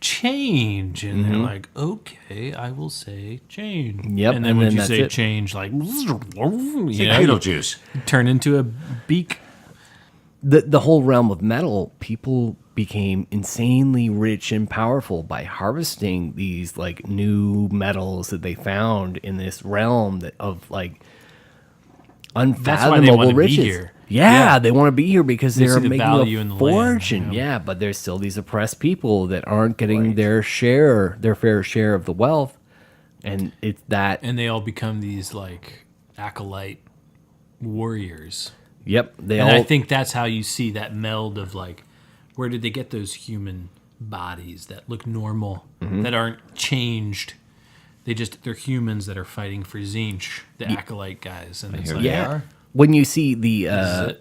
change, and they're like, okay, I will say change. Yep, And then and when then you that's say it. change, like Beetlejuice. turn into a beak. The whole realm of metal, people became insanely rich and powerful by harvesting these like new metals that they found in this realm of like unfathomable riches. be here. Yeah, they want to be here because They they're see the making value in a the fortune. land, Yeah, but there's still these oppressed people that aren't getting their fair share of the wealth, and it's that. And they all become these like acolyte warriors. Yep, I think that's how you see that meld of like, where did they get those human bodies that look normal, that aren't changed? They're humans that are fighting for Tzeentch, the acolyte guys, and it's here like, they are. When you see the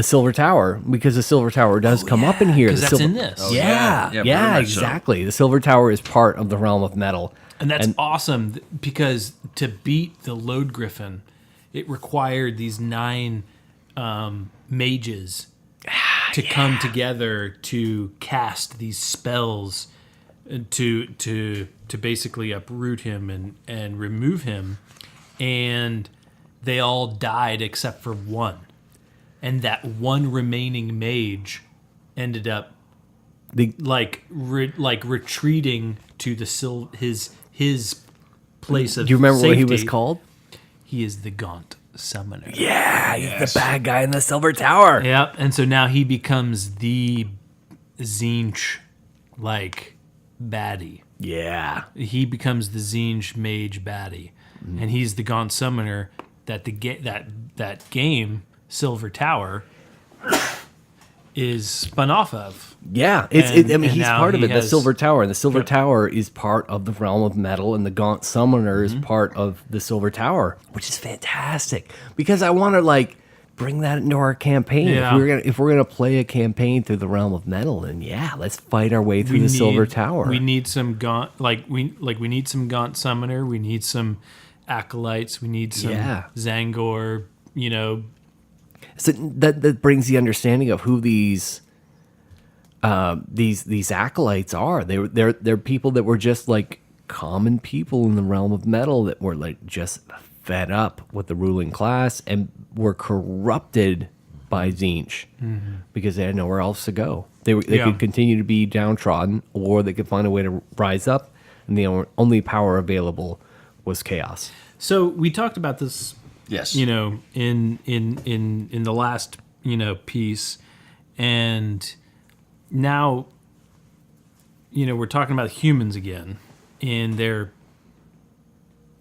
Silver Tower, because the Silver Tower does come up in here. because the that's Silver, in this. Oh, yeah. Yeah, very much so. exactly. The Silver Tower is part of the realm of metal. And that's awesome because to beat the Load Griffin, it required these 9 mages to come together to cast these spells to basically uproot him and remove him. And they all died except for one. And that one remaining mage ended up retreating to his place of Do you remember what he safety. was called? He is the Gaunt Summoner. Yeah, he's the bad guy in the Silver Tower. Yeah, and so now he becomes the Tzeentch baddie. Yeah. He becomes the Tzeentch mage baddie, and he's the Gaunt Summoner that that game Silver Tower is spun off of. Yeah, And he's now part of he it. The has- Silver Tower, and the Silver Tower is part of the realm of metal, and the Gaunt Summoner is part of the Silver Tower, which is fantastic because I want to bring that into our campaign. Yeah. If we're gonna play a campaign through the realm of metal, then let's fight our way through the Silver Tower. We need some Gaunt we need some Gaunt Summoner. We need some acolytes. We need some Zangor. So that brings the understanding of who these acolytes are. They're people that were just like common people in the realm of metal that were just fed up with the ruling class and were corrupted by Tzeentch because they had nowhere else to go. They could continue to be downtrodden, or they could find a way to rise up, and the only power available was chaos. So we talked about this, Yes. you know, in the last, you know, piece, and now, you know, we're talking about humans again and their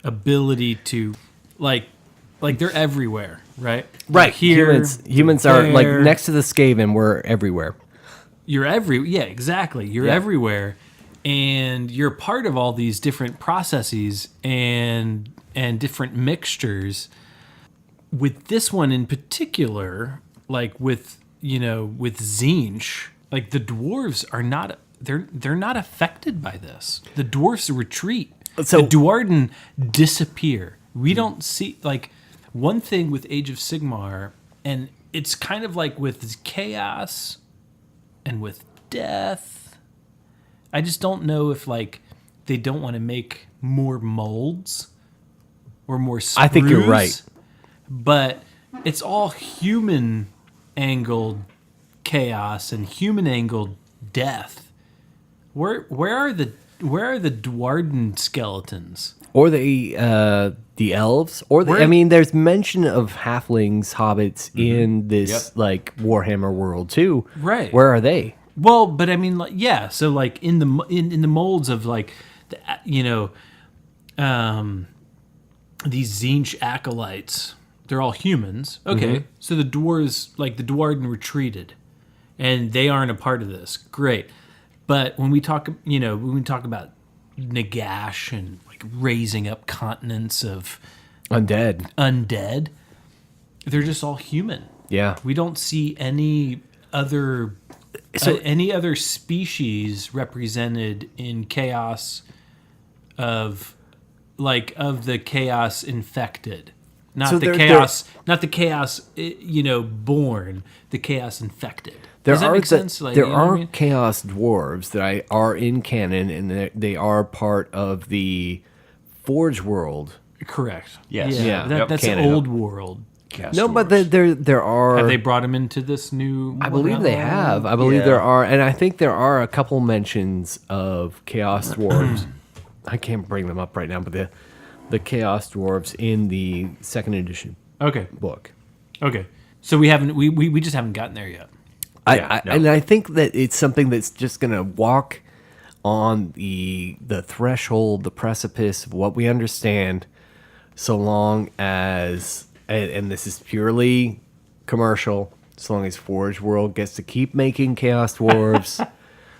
ability to, like they're everywhere, right? Right. Here, Humans are like there. next to the Skaven. We're everywhere. Yeah, exactly. You're everywhere, and you're part of all these different processes and different mixtures. With this one in particular, like with Tzeentch, like the dwarves are not they're not affected by this. The dwarves retreat. So- the Duarden disappear. We don't see, like, one thing with Age of Sigmar, and it's kind of like with chaos and with death. I just don't know if, like, they don't want to make more molds or more sprues. I think you're right. But it's all human angled chaos and human angled death. Where are the Duarden skeletons? Or the elves, or Where- I mean, there's mention of halflings, hobbits in this like Warhammer world too. Right. Where are they? Well, but I mean, like, yeah. So, like, in the molds of, like, you know, these Tzeentch acolytes, they're all humans. Okay, so the dwarves, like the Duarden, retreated, and they aren't a part of this. Great, but when we talk, about Nagash and like raising up continents of undead, they're just all human. Yeah. We don't see any other species represented in chaos of the chaos infected. Not So the they're- chaos, not the chaos, born, the chaos infected. Does that make sense? Like, there you know what I are mean? chaos dwarves that are in canon, and they are part of the Forge world. Correct. Yes. Yeah. That's Canon. old world. Chaos No, but dwarves. there are. Have they brought him into this new? I believe they have. I believe there are, and I think there are a couple mentions of chaos dwarves. I can't bring them up right now, but the chaos dwarves in the second edition Okay. book. Okay. So we just haven't gotten there yet. And I think that it's something that's just going to walk on the threshold, the precipice of what we understand, so long as, and this is purely commercial, so long as Forge World gets to keep making Chaos Dwarves,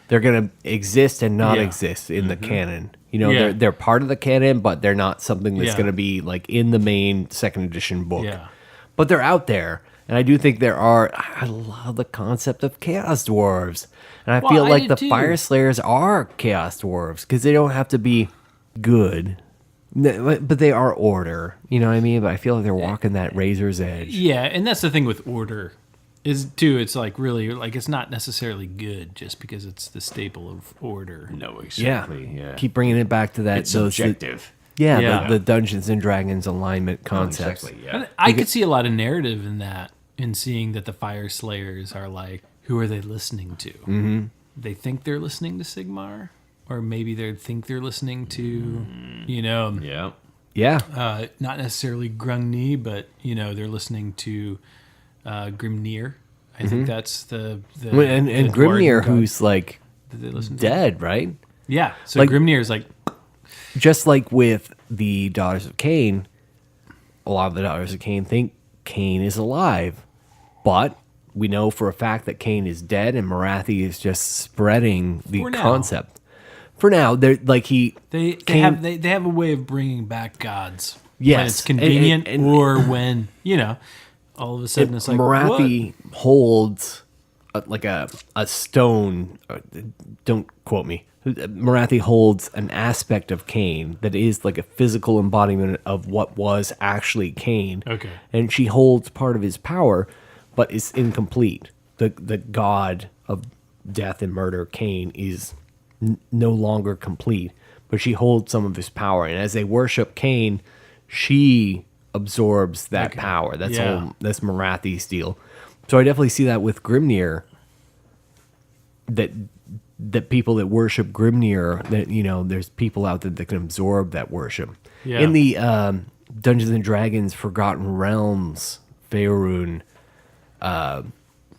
they're going to exist and not exist in the canon. You know, they're part of the canon, but they're not something that's going to be like in the main second edition book. Yeah. But they're out there. And I do think there are. I love the concept of Chaos Dwarves. And I feel like the Fire Slayers are Chaos Dwarves because they don't have to be good, but they are order. You know what I mean? But I feel like they're walking that razor's edge. Yeah, and that's the thing with order is too. It's like really like it's not necessarily good just because it's the staple of order. No, exactly. Yeah. Keep bringing it back to that. It's subjective. Yeah. The Dungeons and Dragons alignment concepts. Exactly. Yeah. And I could see a lot of narrative in that, in seeing that the Fire Slayers are like, who are they listening to? Mm-hmm. They think they're listening to Sigmar, or maybe they think they're listening to, Yeah. Yeah. not necessarily Grungni, but they're listening to Grimnir. I think that's the and the Grimnir, Dwarven god who's like that they listen to. dead, right? Yeah, so Like- Grimnir is like, Just like with the Daughters of Cain, a lot of the Daughters of Cain think Cain is alive, but we know for a fact that Cain is dead, and Marathi is just spreading the For now. concept. For now, they're like they Cain- have a way of bringing back gods when Yes, it's convenient, and- or when all of a sudden it's like Marathi holds like a stone. Don't quote me. Marathi holds an aspect of Cain that is like a physical embodiment of what was actually Cain. Okay. And she holds part of his power, but it's incomplete. The god of death and murder, Cain, is no longer complete, but she holds some of his power. And as they worship Cain, she absorbs that power. That's Yeah. all. That's Marathi's deal. So I definitely see that with Grimnir. That people that worship Grimnir, that there's people out there that can absorb that worship. Yeah. In the Dungeons and Dragons Forgotten Realms Faerun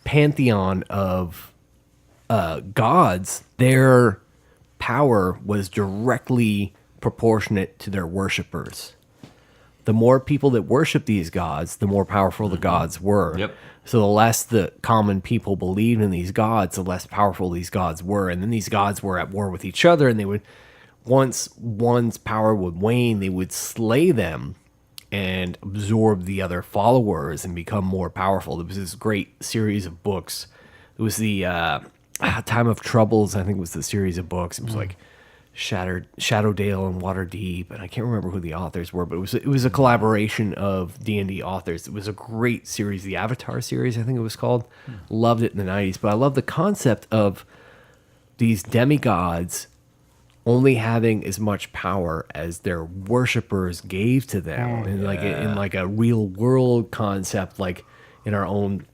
pantheon of gods, their power was directly proportionate to their worshippers. The more people that worship these gods, the more powerful the gods were. Yep. So the less the common people believed in these gods, the less powerful these gods were. And then these gods were at war with each other, and they would, once one's power would wane, they would slay them and absorb the other followers and become more powerful. There was this great series of books. It was the Time of Troubles, I think was the series of books. It was like Shadowdale and Waterdeep, and I can't remember who the authors were, but it was a collaboration of D&D authors. It was a great series, the Avatar series, I think it was called. Loved it in the 90s, but I love the concept of these demigods only having as much power as their worshippers gave to them, and like a real world concept, like in our own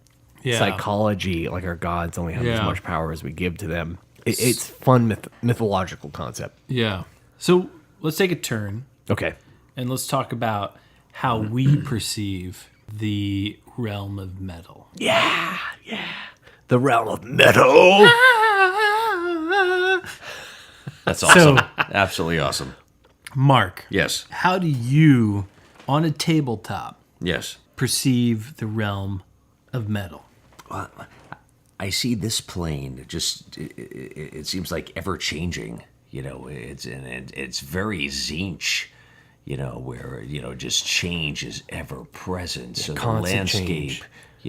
psychology, like our gods only have as much power as we give to them. It's fun mythological concept. Yeah. So let's take a turn. Okay. And let's talk about how we perceive the realm of metal. Yeah. The realm of metal. That's awesome. Absolutely awesome. Mark. Yes. How do you, on a tabletop, Yes. perceive the realm of metal? I see this plane just, it seems like ever changing, it's very Zinch, where, just change is ever present. So the constant landscape, change.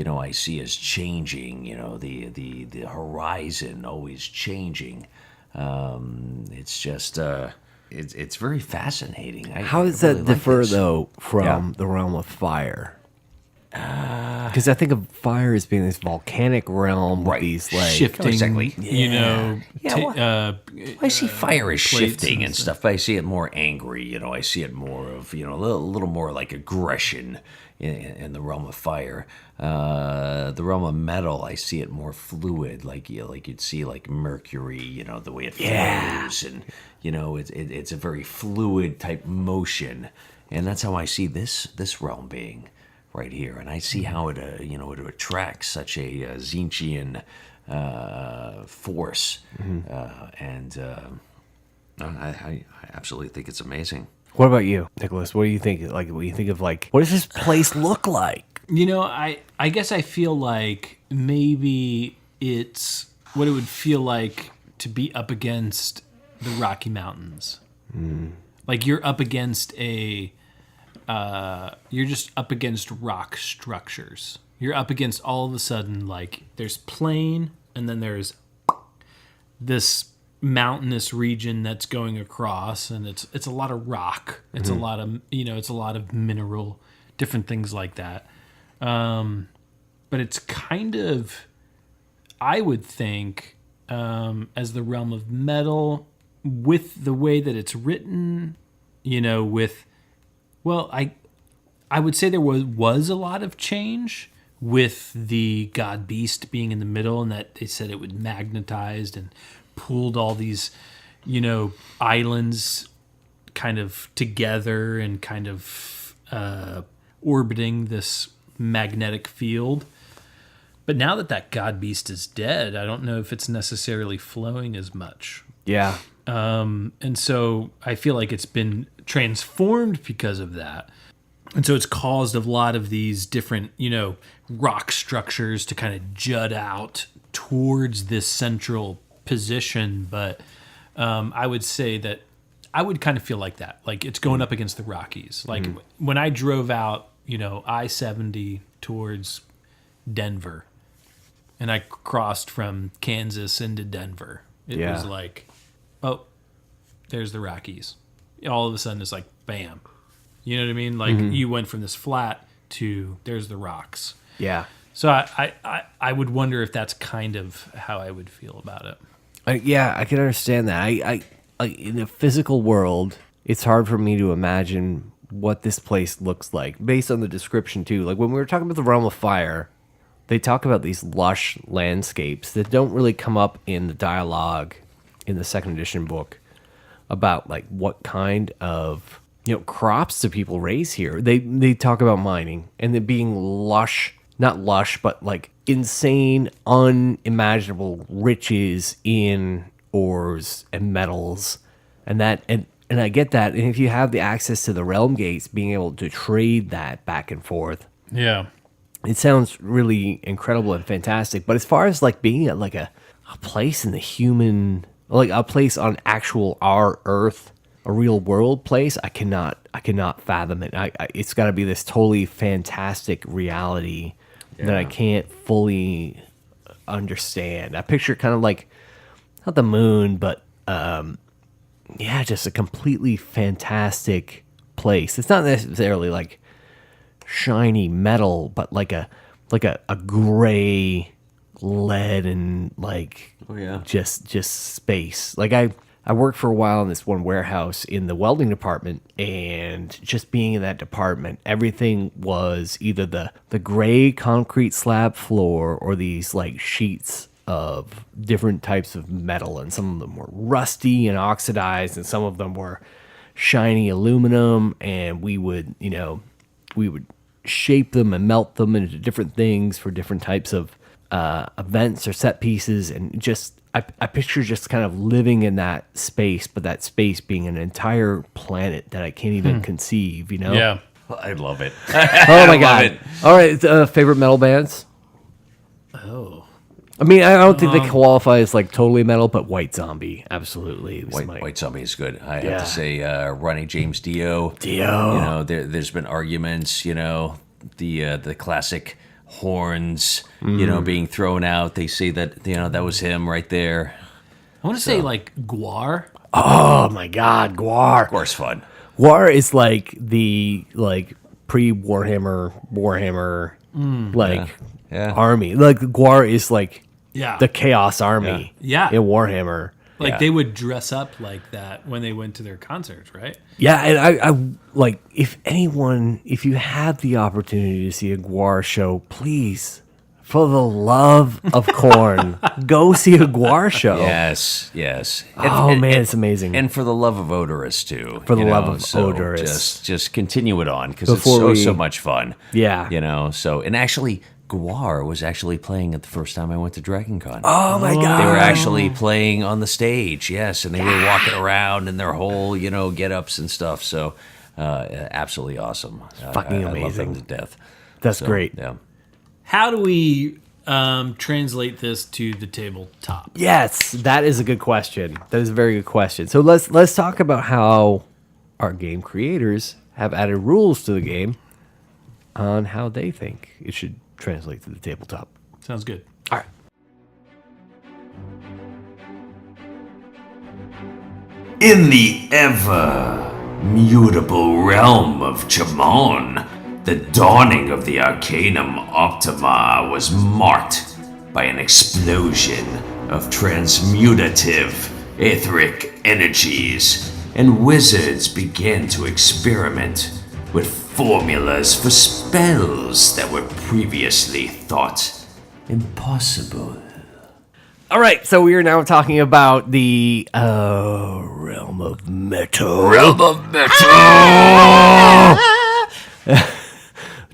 I see as changing, the horizon always changing. It's just, it's very fascinating. How does I really that like differ, this. though, from the realm of fire? Because I think of fire as being this volcanic realm with these like Shifting, exactly. I see fire as plates shifting and and stuff. But I see it more angry. I see it more of a little more like aggression in the realm of fire. The realm of metal, I see it more fluid, like you'd see like mercury. The way it flows, and it's a very fluid type motion, and that's how I see this realm being. Right here, and I see how it attracts such a Zinchian force, and I absolutely think it's amazing. What about you, Nicholas? What do you think? Like, what do you think of what does this place look like? I guess I feel like maybe it's what it would feel like to be up against the Rocky Mountains. Like you're up against you're just up against rock structures. You're up against all of a sudden, like there's plain and then there's this mountainous region that's going across, and it's a lot of rock. It's a lot of it's a lot of mineral, different things like that. But it's kind of, I would think, as the realm of metal, with the way that it's written, I would say there was a lot of change with the God Beast being in the middle, and that they said it would magnetized and pulled all these, islands kind of together and kind of orbiting this magnetic field. But now that God Beast is dead, I don't know if it's necessarily flowing as much. Yeah. And so I feel like it's been transformed because of that. And so it's caused a lot of these different, rock structures to kind of jut out towards this central position. But I would say that I would kind of feel like that. Like it's going up against the Rockies. Like when I drove out, I-70 towards Denver, and I crossed from Kansas into Denver, it was like, oh, there's the Rockies. All of a sudden it's like, bam. You know what I mean? Like you went from this flat to there's the rocks. Yeah. So I would wonder if that's kind of how I would feel about it. I can understand that. I in the physical world, it's hard for me to imagine what this place looks like based on the description too. Like when we were talking about the Realm of Fire, they talk about these lush landscapes that don't really come up in the dialogue in the second edition book about like what kind of crops do people raise here. They talk about mining and it being lush, not lush, but like insane, unimaginable riches in ores and metals, and I get that. And if you have the access to the realm gates, being able to trade that back and forth, Yeah. it sounds really incredible and fantastic. But as far as like being at like a place in the human, like a place on actual our Earth, a real world place, I cannot fathom it. It's got to be this totally fantastic reality that I can't fully understand. I picture kind of like not the moon, but just a completely fantastic place. It's not necessarily like shiny metal, but like a gray lead and like just space. Like I worked for a while in this one warehouse in the welding department, and just being in that department, everything was either the gray concrete slab floor or these like sheets of different types of metal, and some of them were rusty and oxidized, and some of them were shiny aluminum, and we would shape them and melt them into different things for different types of events or set pieces. And just I picture just kind of living in that space, but that space being an entire planet that I can't even conceive, Yeah. I love it. Oh my God. All right. Favorite metal bands? Oh. I mean, I don't think they qualify as like totally metal, but White Zombie, absolutely. White Zombie is good. I have to say, Ronnie James Dio. There's been arguments. The classic horns. Being thrown out. They say that that was him right there. I want to say like Gwar. Oh my God, Gwar. Of course, fun. Gwar is like the pre-Warhammer army. Like Gwar is like the Chaos Army. Yeah. In Warhammer. Like they would dress up like that when they went to their concerts, right? Yeah, and I like if you have the opportunity to see a Gwar show, please, for the love of corn, go see a Gwar show. Yes. It's amazing. And for the love of Odorous too. For the love of Odorous. Just continue it on because it's so much fun. Yeah. And actually Gwar was actually playing it the first time I went to Dragoncon. Oh my God. They were actually playing on the stage, yes, and they were walking around in their whole, get-ups and stuff. So, absolutely awesome. Fucking amazing. I love them to death. That's great. Yeah. How do we translate this to the tabletop? Yes, that is a good question. That is a very good question. So let's talk about how our game creators have added rules to the game on how they think it should translate to the tabletop. Sounds good. All right. In the ever-mutable realm of Chammon, the dawning of the Arcanum Optima was marked by an explosion of transmutative etheric energies, and wizards began to experiment with formulas for spells that were previously thought impossible. All right, so we are now talking about the realm of metal. Realm of metal!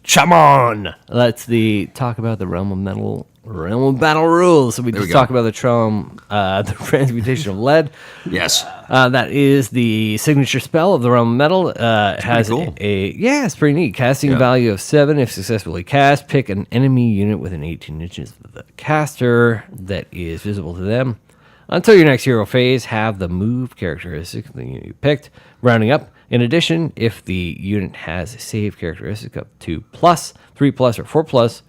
Chammon. Let's talk about the realm of metal. Realm of battle rules. So we just talked about the transmutation of lead. Yes. That is the signature spell of the realm of metal. It has cool. It's pretty neat. Casting value of 7 if successfully cast. Pick an enemy unit within 18 inches of the caster that is visible to them. Until your next hero phase, have the move characteristic of the unit you picked. Rounding up. In addition, if the unit has a save characteristic of 2+, 3+, or 4+,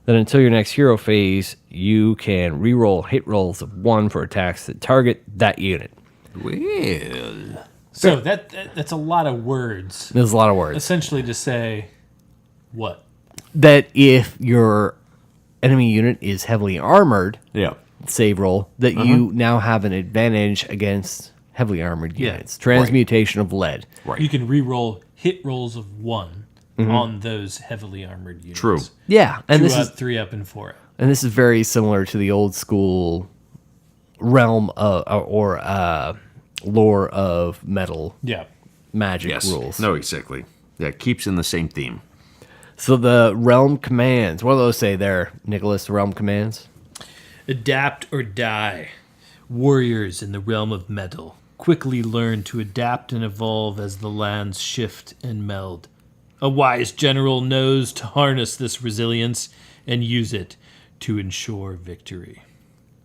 then until your next hero phase, you can reroll hit rolls of 1 for attacks that target that unit. Well. So that's a lot of words. There's a lot of words. Essentially to say what? That if your enemy unit is heavily armored, save roll, that you now have an advantage against heavily armored units. Transmutation of lead. Right. You can re-roll hit rolls of 1 on those heavily armored units. True. Yeah, and 2 this up, is 3 up, and 4 up. and this is very similar to the old school realm or lore of metal Yeah. magic Yes. rules. No, exactly. Yeah, it keeps in the same theme. So the realm commands. What do those say there, Nicholas? The realm commands. Adapt or die. Warriors in the realm of metal quickly learn to adapt and evolve as the lands shift and meld. A wise general knows to harness this resilience and use it to ensure victory.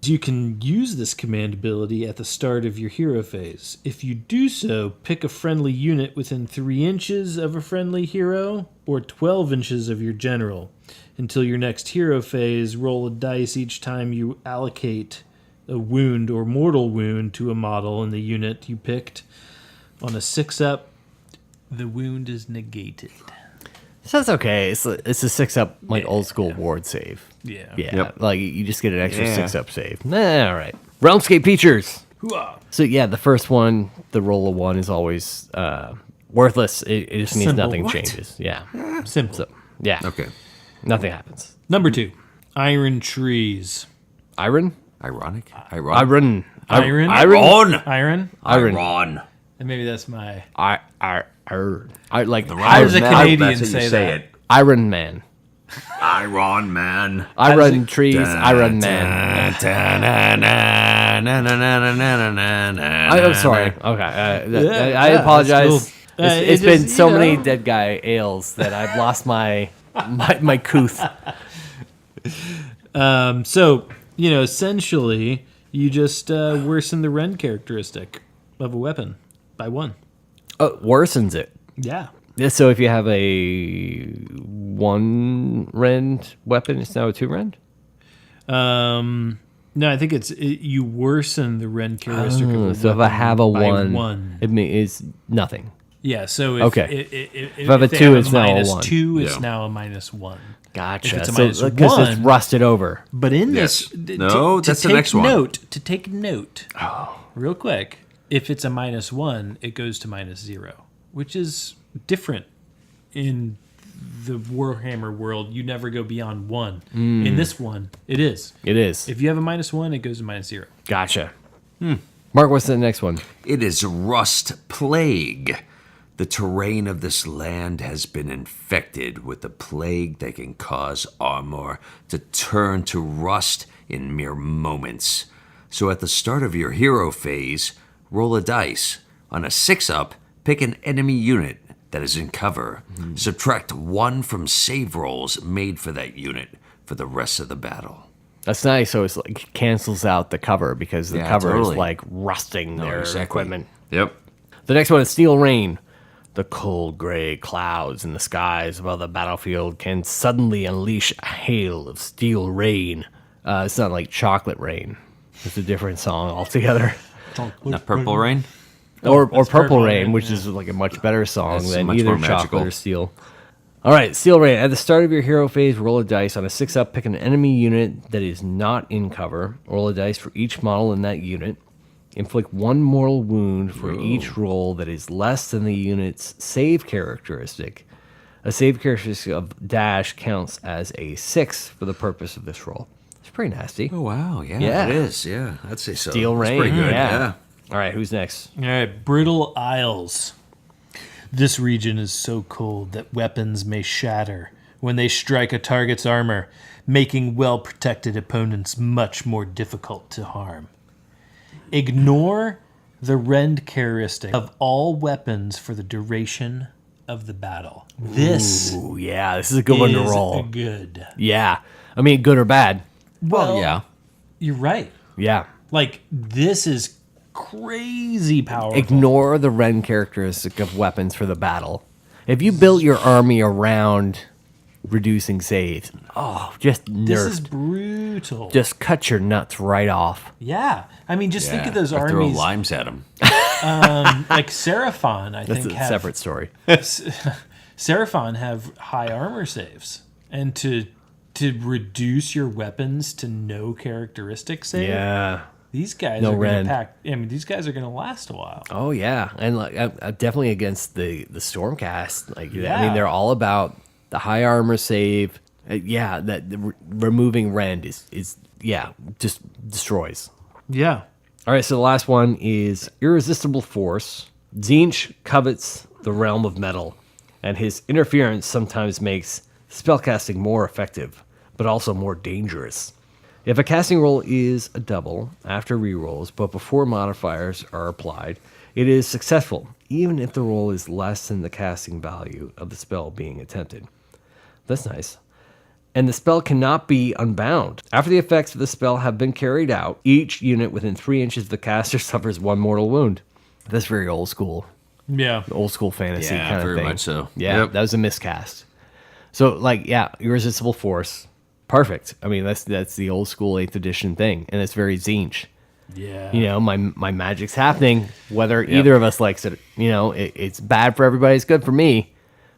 You can use this command ability at the start of your hero phase. If you do so, pick a friendly unit within 3 inches of a friendly hero or 12 inches of your general. Until your next hero phase, roll a dice each time you allocate a wound or mortal wound to a model in the unit you picked. On a 6-up, the wound is negated. So that's okay. It's a 6-up like old school ward save. Yeah. Yeah, Yep. like you just get an extra Yeah. 6-up save. All right. Realmscape features. Hooah. So yeah, the first one, the roll of 1 is always worthless. It just means Simple. nothing What? changes. Yeah. Simple. So yeah, Okay. nothing happens. Number 2, Iron Trees. Iron, Ironic? iron, Iron? iron, Iron? iron. And maybe that's my... I like How does a Iron, Canadian That's how say you that? Iron Man. Iron Man. I run trees. Iron Man. I'm sorry. Okay, I apologize. that's cool. It's It been just, so you many know. dead guy ales that I've lost my couth. So, essentially, you just worsen the rend characteristic of a weapon by 1. Oh, worsens it. Yeah. Yeah, so if you have a 1 rend weapon, it's now a 2 rend? No, I think you worsen the rend characteristic of a So if I weapon have a by 1, it is nothing. Yeah, so if, Okay. if I have a they 2, have it's now a minus 1. 2, it's Yeah. now a minus 1. Gotcha. If it's a So minus because it's 1, rusted over. But in Yes. this, No, that's the take next one. To take note, real quick, if it's a minus 1, it goes to minus 0, which is different in the Warhammer world. You never go beyond 1. In this one, it is. It is. If you have a minus 1, it goes to minus 0. Gotcha. Mark, what's the next one? It is Rust Plague. The terrain of this land has been infected with a plague that can cause armor to turn to rust in mere moments. So at the start of your hero phase, roll a dice. On a 6-up, pick an enemy unit that is in cover. Subtract 1 from save rolls made for that unit for the rest of the battle. That's nice. So it's like cancels out the cover because the Yeah, cover totally. is like rusting their exactly. equipment. Yep. The next one is Steel Rain. The cold gray clouds in the skies above the battlefield can suddenly unleash a hail of steel rain. It's not like chocolate rain. It's a different song altogether. Not Purple Rain? Or that's Purple Purple Rain, Rain, which yeah. is like a much better song That's than much either more chocolate magical. or steel. All right, Steel Rain. At the start of your hero phase, roll a dice. On a 6-up, pick an enemy unit that is not in cover. Roll a dice for each model in that unit. Inflict 1 mortal wound for each roll that is less than the unit's save characteristic. A save characteristic of dash counts as a 6 for the purpose of this roll. It's pretty nasty. Oh, wow. Yeah, Yeah. it is. Yeah, I'd say so. Steel That's Rain. pretty good. Yeah. All right, who's next? All right, Brittle Isles. This region is so cold that weapons may shatter when they strike a target's armor, making well-protected opponents much more difficult to harm. Ignore the rend characteristic of all weapons for the duration of the battle. This Ooh, yeah, this is a good one to is roll. good. Yeah. I mean, good or bad. Well, Yeah. you're right. Yeah. Like, this is crazy powerful. Ignore the Ren characteristic of weapons for the battle. If you built your army around reducing saves, just This is nerfed. brutal. Just cut your nuts right off. Yeah. I mean, just think of those Or throw armies. limes at him. Like Seraphon, I That's think, a have separate story. Seraphon have high armor saves, and to reduce your weapons to no characteristic save, Yeah. These guys No are going rend. to pack. I mean, these guys are going to last a while. Oh yeah, and like definitely against the Stormcast. Like I Yeah. mean, they're all about the high armor save. That removing rend is just destroys. Yeah. All right, so the last one is Irresistible Force. Tzeentch covets the realm of metal, and his interference sometimes makes spellcasting more effective, but also more dangerous. If a casting roll is a double after rerolls, but before modifiers are applied, it is successful, even if the roll is less than the casting value of the spell being attempted. That's nice. And the spell cannot be unbound. After the effects of the spell have been carried out, each unit within 3 inches of the caster suffers 1 mortal wound. That's very old school. Yeah. Old school fantasy Yeah, kind of very thing. much so. Yeah, Yep. that was a miscast. So, like, Irresistible Force. Perfect. I mean, that's the old school 8th edition thing, and it's very Tzeentch. Yeah. You know, my magic's happening, whether either of us likes it. You know, it's bad for everybody, it's good for me,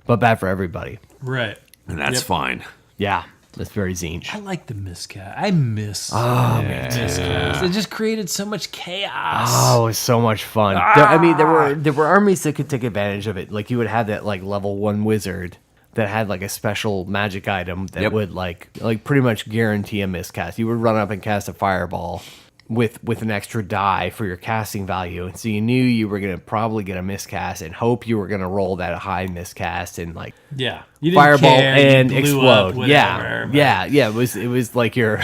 but bad for everybody. Right. And that's Yep. fine. Yeah, that's very Tzeentch. I like the miscast. I miss miscast. It just created so much chaos. Oh, it was so much fun. I mean, there were armies that could take advantage of it. Like you would have that like level 1 wizard that had like a special magic item that Yep. would like pretty much guarantee a miscast. You would run up and cast a fireball with an extra die for your casting value, and so you knew you were gonna probably get a miscast and hope you were gonna roll that high miscast and like Yeah. You didn't fireball care. You and blew up, explode. whatever, but Yeah. It was like your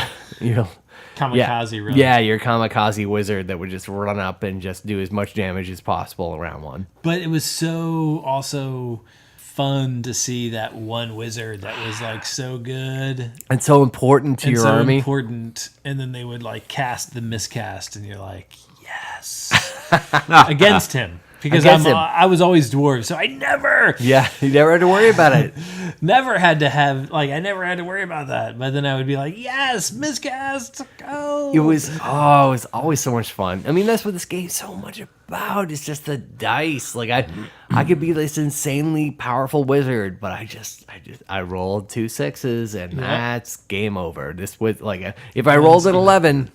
Kamikaze run. Yeah, your kamikaze wizard that would just run up and just do as much damage as possible around one. But it was so also fun to see that one wizard that was like so good And so important to and your so army. important, and then they would like cast the miscast, and you're like, yes, against him because Against him. I was always dwarf, so I never Yeah, you never had to worry about it. had to have I never had to worry about that. But then I would be like, yes, miscast, go. It was always so much fun. I mean, that's what this game's so much about. It's just the dice. Like I could be this insanely powerful wizard, but I rolled 2 6s and that's game over. This was like if I rolled an 11,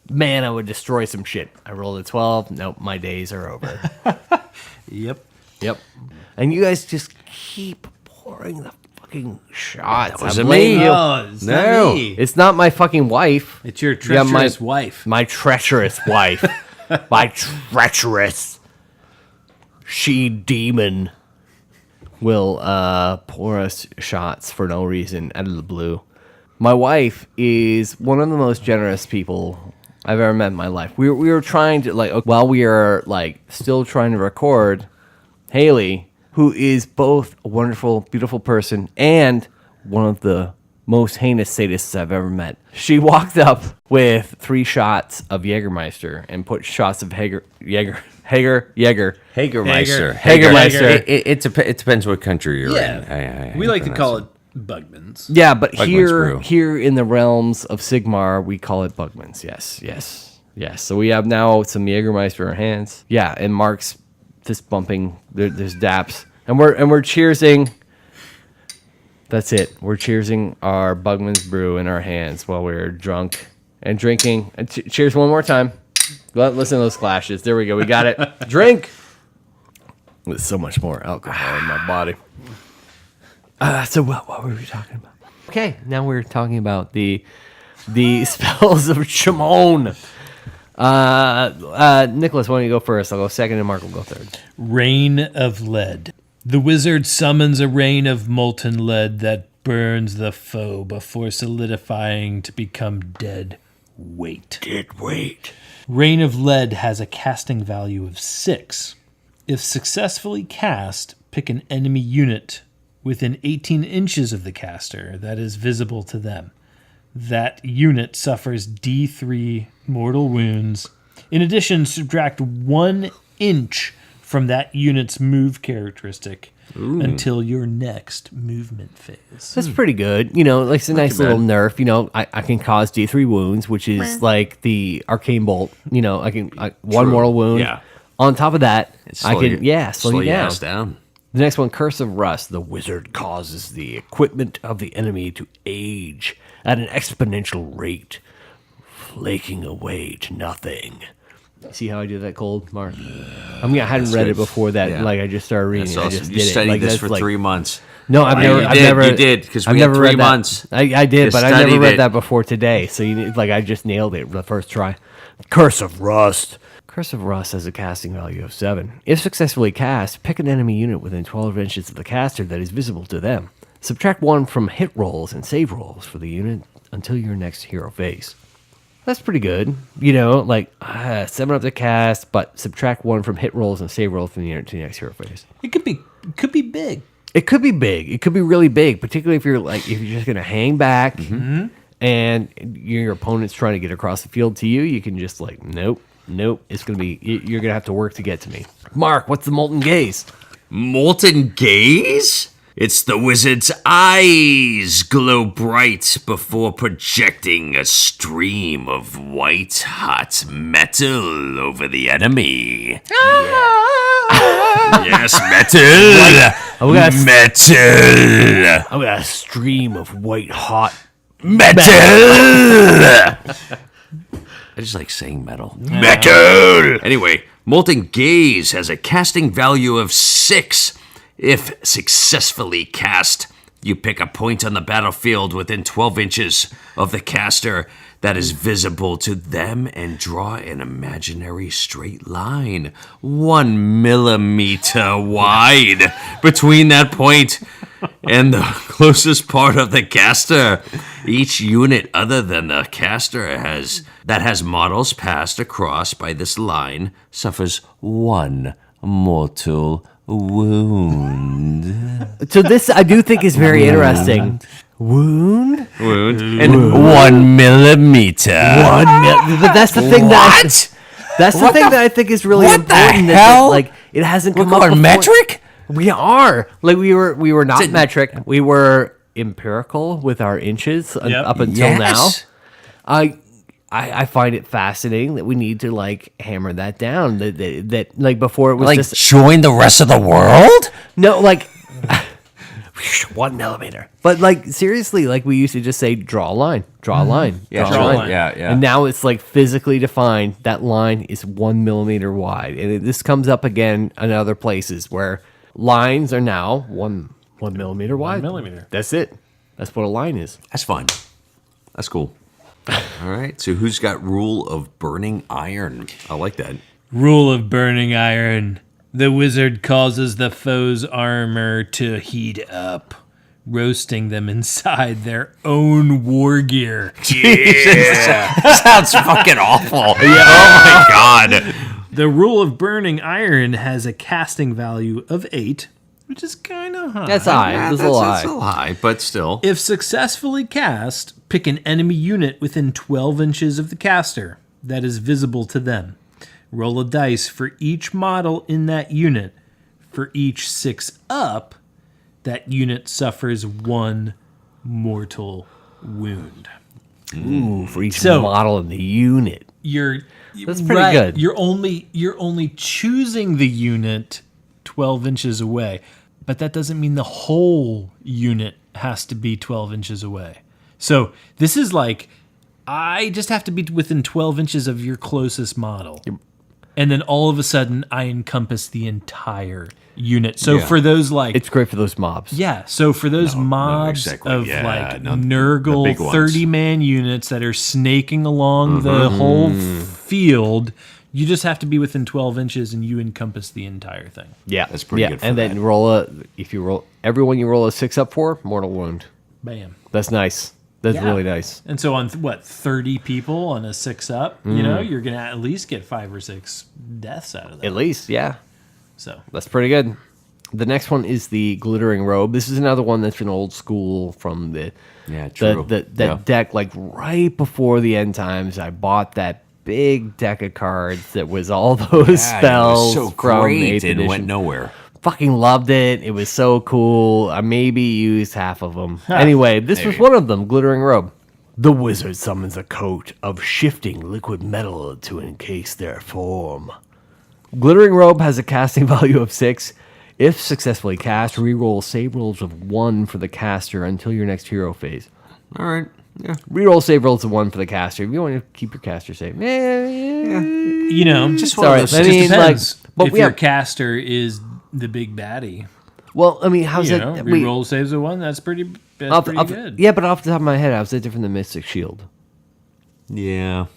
man, I would destroy some shit. I rolled a 12. Nope, my days are over. Yep. Yep. And you guys just keep pouring the fucking shots. That wasn't I'm letting me. you- Oh, it's not No. me. It's not my fucking wife. It's your Yeah, treacherous wife. My treacherous wife. My treacherous she-demon will pour us shots for no reason out of the blue. My wife is one of the most generous people I've ever met in my life. We were trying to, like, while we are, like, still trying to record, Haley, who is both a wonderful, beautiful person and one of the most heinous sadists I've ever met. She walked up with 3 shots of Jägermeister and put shots of Jägermeister. Hagermeister. It depends what country you're in. We like to call it Bugmans. Yeah, but brew. here in the realms of Sigmar, we call it Bugmans. Yes. So we have now some Jägermeister in our hands. Yeah, and Mark's fist bumping. There's daps, and we're cheersing. That's it. We're cheersing our Bugman's brew in our hands while we're drunk and drinking. And cheers one more time. Listen to those clashes. There we go. We got it. Drink. With so much more alcohol in my body. So what were we talking about? Okay, now we're talking about the spells of Chammon. Nicholas, why don't you go first? I'll go second, and Mark will go third. Rain of lead. The wizard summons a rain of molten lead that burns the foe before solidifying to become dead weight. Dead weight. Rain of lead has a casting value of 6. If successfully cast, pick an enemy unit within 18 inches of the caster that is visible to them. That unit suffers D3 mortal wounds. In addition, subtract 1 inch from that unit's move characteristic until your next movement phase. That's pretty good. You know, like it's a nice little nerf. You know, I can cause D3 wounds, which is like the arcane bolt. You know, I can one mortal wound. Yeah. On top of that, I Slow can your slow you down. ass down. The next one, Curse of Rust. The wizard causes the equipment of the enemy to age at an exponential rate flaking away to nothing. See how I did that cold, Mark? I hadn't read it before that. Yeah. Like I just started reading That's it. I awesome. just You did it. studied Like, this that's for like, 3 months. No, I've never. You did, because I've we had never 3 read that. months. I did, You but I never studied read it. that before today. So I just nailed it the first try. Curse of Rust. Curse of Rust has a casting value of 7. If successfully cast, pick an enemy unit within 12 inches of the caster that is visible to them. Subtract 1 from hit rolls and save rolls for the unit until your next hero phase. That's pretty good. 7 up to cast, but subtract 1 from hit rolls and save rolls from the unit to the next hero phase. It could be big. It could be big. It could be really big, particularly if you're just gonna hang back and your opponent's trying to get across the field to you. You can just nope. It's gonna be you're gonna have to work to get to me. Mark, what's the Molten Gaze? Molten gaze? It's the wizard's eyes glow bright before projecting a stream of white-hot metal over the enemy. Yes, metal! Metal! I've got a stream of white hot. Metal! I just like saying metal. Metal! Anyway, Molten Gaze has a casting value of 6. If successfully cast, you pick a point on the battlefield within 12 inches of the caster that is visible to them and draw an imaginary straight line 1 millimeter wide between that point and the closest part of the caster. Each unit other than the caster that has models passed across by this line suffers 1 mortal wound. So this I do think is very interesting. Wound? And 1 millimeter. But that's the thing that I think is really What the important. hell? That it hasn't We're come up going before. metric? We are we were not metric. We were empirical with our inches up until Yes. now. I find it fascinating that we need to hammer that down. That before it was just join the rest of the world? no 1 millimeter. But seriously, we used to just say draw a line, draw a line, Yeah, draw a line. yeah. And now it's physically defined. That line is 1 millimeter wide, and this comes up again in other places where lines are now 1 millimeter wide. 1 millimeter. That's it. That's what a line is. That's fine. That's cool. All right, so who's got Rule of Burning Iron? I like that. Rule of Burning Iron. The wizard causes the foe's armor to heat up, roasting them inside their own war gear. Sounds fucking awful. Yeah. Oh my god. The Rule of Burning Iron has a casting value of 8, which is kind of high. That's high. That's a lie. That's a lie, but still. If successfully cast, pick an enemy unit within 12 inches of the caster that is visible to them. Roll a dice for each model in that unit. For each 6 up, that unit suffers 1 mortal wound. Ooh, for each model in the unit. That's pretty good. You're only choosing the unit 12 inches away, but that doesn't mean the whole unit has to be 12 inches away. So this is I just have to be within 12 inches of your closest model. And then all of a sudden I encompass the entire unit. So for those It's great for those mobs. yeah, so for those mobs exactly. of Yeah, no, the Nurgle big ones. 30-man units that are snaking along the whole field, you just have to be within 12 inches and you encompass the entire thing. Yeah, That's pretty good for and that. then everyone you roll a 6 up for, mortal wound. Bam. That's nice. That's really nice. And so on 30 people on a 6 up, you're going to at least get 5 or 6 deaths out of that. At least, yeah. So That's pretty good. The next one is the Glittering Robe. This is another one that's an old school from the true. that deck. Right before the end times, I bought that big deck of cards that was all those spells it was so from great 8th and edition. went nowhere. Fucking loved it. It was so cool. I maybe used half of them. Anyway, this was one of them, Glittering Robe. The wizard summons a coat of shifting liquid metal to encase their form. Glittering Robe has a casting value of 6. If successfully cast, reroll save rolls of 1 for the caster until your next hero phase. All right. Reroll save rolls a 1 for the caster. If you want to keep your caster safe, You know, Just all one of right. those. I it mean, depends. but If your caster is the big baddie, well, I mean, how's you that? know, wait, reroll saves a 1. That's pretty good. yeah, but off the top of my head, how's that different than Mystic Shield? Yeah.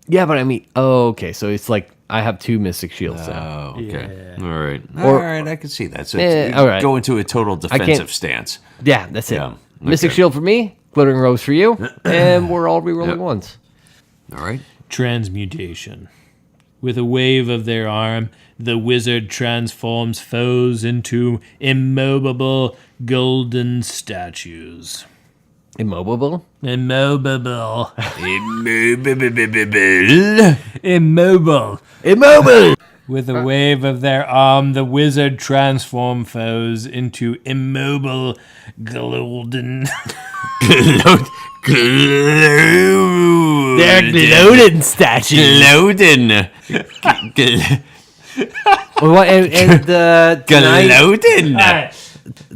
Yeah, but I mean, okay, so it's like I have 2 Mystic Shields now. Oh, okay. Yeah. All right. Or- All right, I can see that. So all right. go into a total defensive stance. Yeah, that's it. Yeah, Mystic okay. Shield for me, Glittering Rose for you, and we're all rerolling ones. All right. Transmutation. With a wave of their arm, the wizard transforms foes into immovable golden statues. Immobile? Immobile. Immobile. Immobile. Immobile! With a wave of their arm, the wizard transforms foes into immobile golden. They're gloating statues. Gloating.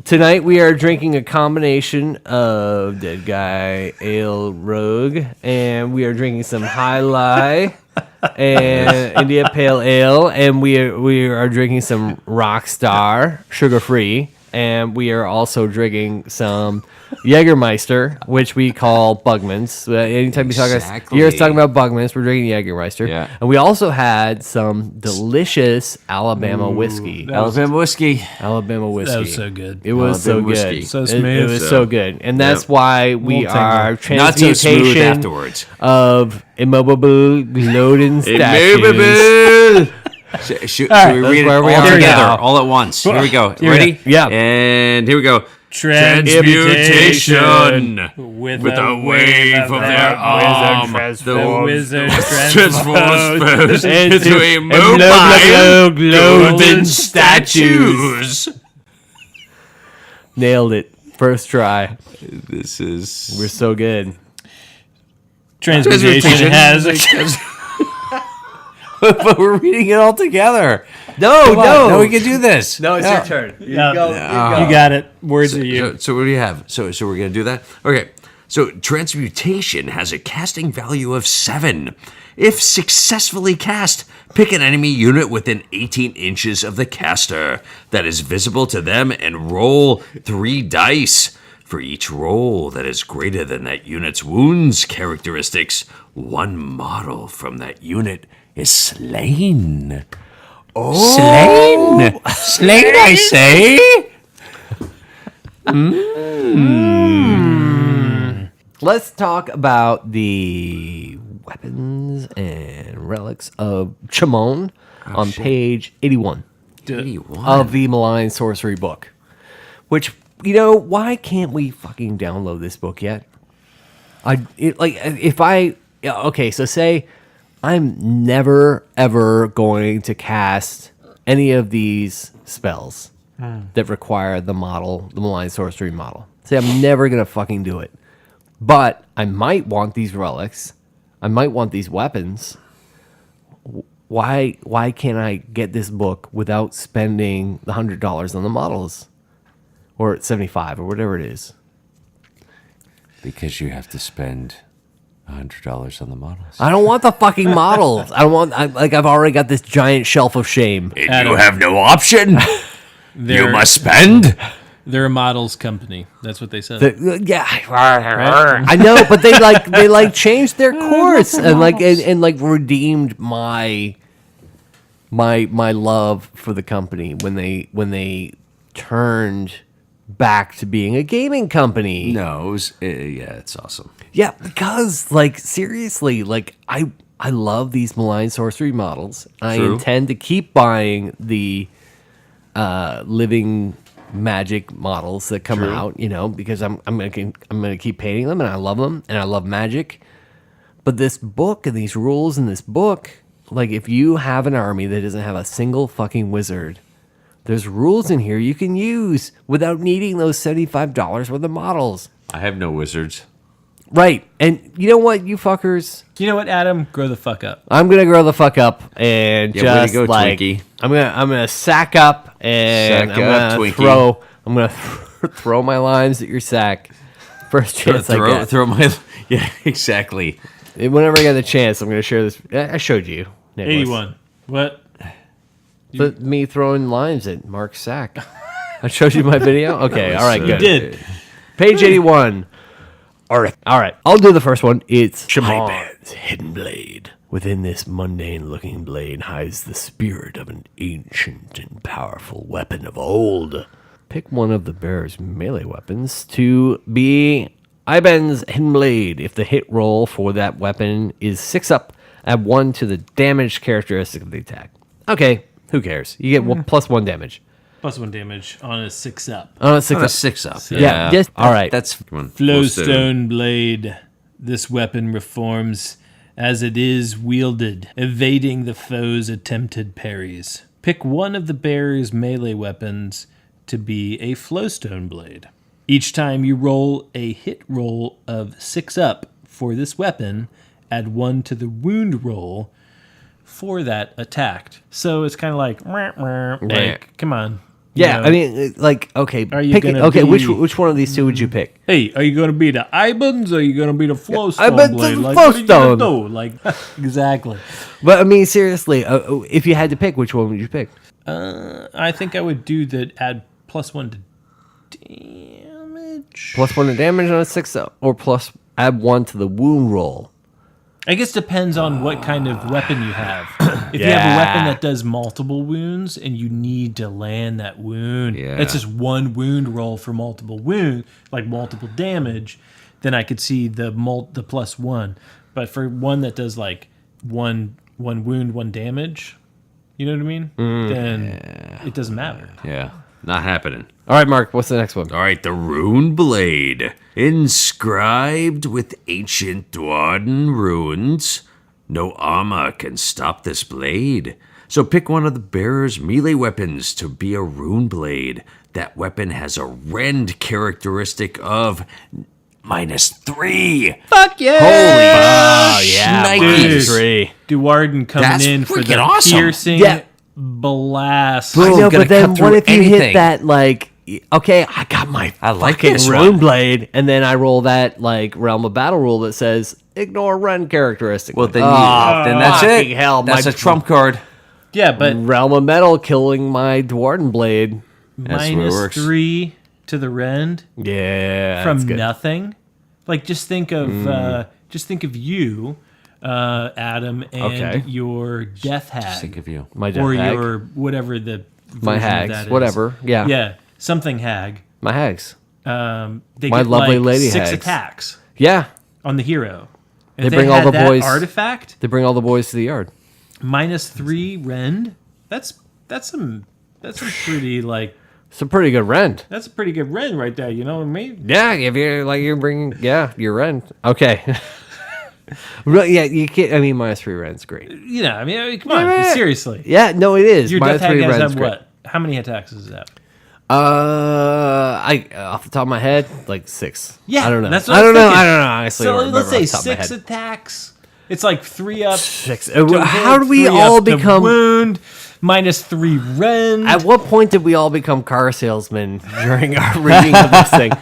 Tonight we are drinking a combination of Dead Guy Ale Rogue, and we are drinking some High Lie and India Pale Ale, and we are drinking some Rockstar Sugar Free, and we are also drinking some Jägermeister, which we call Bugman's. Anytime Exactly. you hear us talking about Bugman's, we're drinking Jägermeister. Yeah. And we also had some delicious Alabama whiskey. Alabama whiskey. Alabama whiskey. That was so good. It was so Alabama good. whiskey. So It smooth. was so good. And that's why we Little are tingle. Not so smooth transmutation afterwards. of immobile gloating statues. Immobile. Should we read it where we all are together, now. all at once? Here we go. Here we Ready? go. Yeah. And here we go. Transmutation. With a wave of their arm. The wizard Transforms foes into into immobile golden statues. Nailed it. First try. This is... We're so good. Transmutation has But we're reading it all together. No, No, we can do this. No, it's your turn. You got it. Words of you. So what do you have? So we're gonna do that. Okay. So transmutation has a casting value of 7. If successfully cast, pick an enemy unit within 18 inches of the caster that is visible to them and roll 3 dice. For each roll that is greater than that unit's wounds characteristics, 1 model from that unit is slain. Slain! Slain, I say! Let's talk about the weapons and relics of Chammon on page 81 of the Malign Sorcery book. Which, you know, why can't we fucking download this book yet? Okay, so say I'm never ever going to cast any of these spells that require the Malign Sorcery model. Say I'm never gonna fucking do it. But I might want these relics. I might want these weapons. Why can't I get this book without spending the $100 on the models? Or $75 or whatever it is. Because you have to spend $100 on the models. I don't want the fucking models. I've already got this giant shelf of shame. If you have no option, you must spend. They're a models company. That's what they said. I know, but they changed their course and redeemed my love for the company when they turned back to being a gaming company. No, it was, it's awesome. Yeah, because seriously, I love these Malign Sorcery models. I True. intend to keep buying the living magic models that come out, because I'm gonna keep painting them and I love them and I love magic. But this book and these rules in this book, if you have an army that doesn't have a single fucking wizard, there's rules in here you can use without needing those $75 worth of models. I have no wizards. Right. And you know what, you fuckers? You know what, Adam? Grow the fuck up. I'm gonna grow the fuck up and Yeah, way to just go, Twinkie. I'm gonna sack up and Sack up, I'm Twinkie. gonna throw my limes at your sack. First chance I get. Throw my. Yeah, exactly. Whenever I get the chance, I'm going to share this. I showed you, Nicholas. 81. What? Me throwing lines at Mark Sack. I showed you my video? Okay, all right, good. You did. Page 81. All right. I'll do the first one. It's Chammon's Hidden Blade. Within this mundane-looking blade hides the spirit of an ancient and powerful weapon of old. Pick one of the bearer's melee weapons to be Iben's Hidden Blade. If the hit roll for that weapon is 6 up, add 1 to the damage characteristic of the attack. Okay, who cares? You get plus 1 damage. Plus 1 damage on a 6 up. On a 6 On a up. 6 up. Yeah, just, all right. That's one. Flowstone blade. This weapon reforms as it is wielded, evading the foe's attempted parries. Pick one of the bearer's melee weapons to be a flowstone blade. Each time you roll a hit roll of 6 up for this weapon, add 1 to the wound roll for that attacked. So it's kind of like, come on. Yeah, You know, I mean, like, okay, Are you pick gonna okay, be- which one of these two would you pick? hey, are you going to be the Ibans or are you going to be the flowstone Iban's blade? the Like, what are you Flowstone. gonna do? Like, exactly. But I mean, seriously, if you had to pick, which one would you pick? I think I would do the add plus 1 to damage. Plus 1 to damage on a 6 up, or plus add 1 to the wound roll. I guess depends on what kind of weapon you have. If you have a weapon that does multiple wounds and you need to land that wound, Yeah. it's just one wound roll for multiple wound, like multiple damage, then I could see the plus 1. But for one that does like one wound, 1 damage, you know what I mean? Then it doesn't matter. Yeah, not happening. All right, Mark, what's the next one? All right, the Rune Blade. Inscribed with ancient Dwarden runes. No armor can stop this blade. So pick one of the bearer's melee weapons to be a Rune Blade. That weapon has a rend characteristic of -3. Fuck yeah! Oh, yeah, Dude. -3. Duarden coming That's in for freaking the awesome. piercing Yeah. blast. I know, gotta but then cut what through if you hit anything. that, like, okay, I got my I like fucking this Rune one. Blade, and then I roll that, like, Realm of Battle rule that says, ignore rend characteristic. Well, then, then that's fucking it. hell, That's my a trump card. Yeah, but Realm of Metal killing my Dwarden Blade. That's the way it works. -3 to the rend Yeah, from that's good. nothing. Like just think of you, Adam, and Okay. your death hag, Think of you. My death or hag. your whatever the My version of hags, that is. whatever. Yeah. Yeah, something hag. My hags. They My get lovely like lady 6 hags. attacks Yeah. on the hero. If They bring all had the that boys- artifact They bring all the boys to the yard. -3 rend. That's some pretty like It's a pretty good rend. that's a pretty good rend right there. You know what I mean? Yeah, if you're like you're bringing, your rend. Okay. Really, yeah, you can't. I mean, -3 rend's great. You know, I mean, come on, Yeah. seriously. Yeah, no, it is. Your death hag -3 has rend's have great. what? How many attacks does it have? I off the top of my head, like 6. Yeah, I don't know. that's what I I don't was know. thinking. I don't know. Honestly, I So don't let's remember say off the top of my 6 head. attacks. It's like 3 up. 6. to How hit, do we 3 all up to become? wound? -3 rend. At what point did we all become car salesmen during our reading of this thing?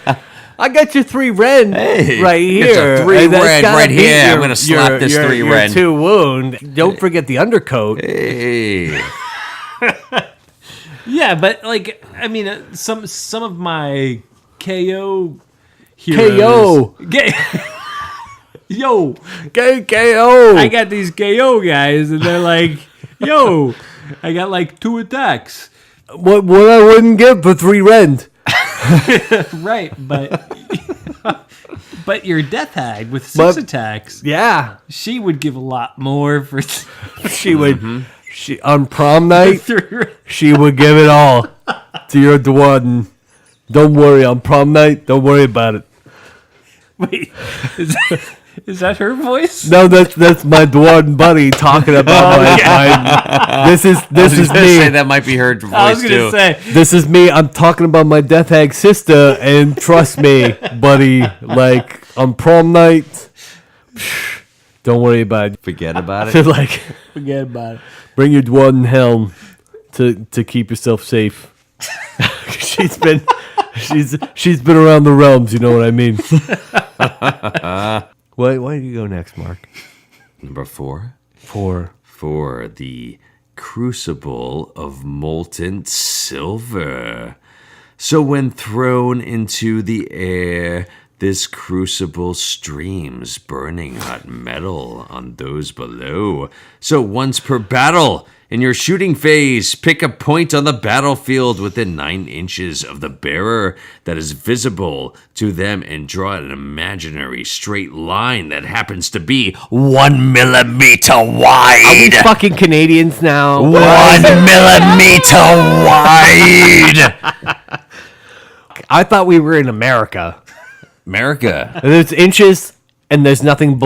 I got your 3 rend right get here. your 3 And that's rend gotta right beat here. I'm gonna slap this 3 your rend. 2 wound. Don't forget the undercoat. Hey. Yeah, but like, I mean, some of my KO heroes. KO. Yo, KO. I got these KO guys, and they're like, yo, I got like 2 attacks. What I wouldn't get for 3 rend. Right, but your death hag with 6 But- attacks, Yeah. she would give a lot more for She would. She on prom night. 3. She would give it all to your Dwarden. Don't worry, on prom night, don't worry about it. Wait, is that her voice? No, that's my Dwarden buddy talking about my this is Say me. that might be her voice I was gonna too. say, This is me. I'm talking about my death hag sister, and trust me, buddy, like on prom night, don't worry about it. Forget about it. Like, forget about it. bring your Dwarden helm to keep yourself safe. she's been She's been around the realms, you know what I mean? Why do you go next, Mark? Number 4. 4. For the crucible of molten silver. So when thrown into the air, this crucible streams burning hot metal on those below. So once per battle, in your shooting phase, pick a point on the battlefield within 9 inches of the bearer that is visible to them and draw an imaginary straight line that happens to be 1 millimeter wide. Are we fucking Canadians now? 1 millimeter wide. I thought we were in America. America. And there's inches, and there's nothing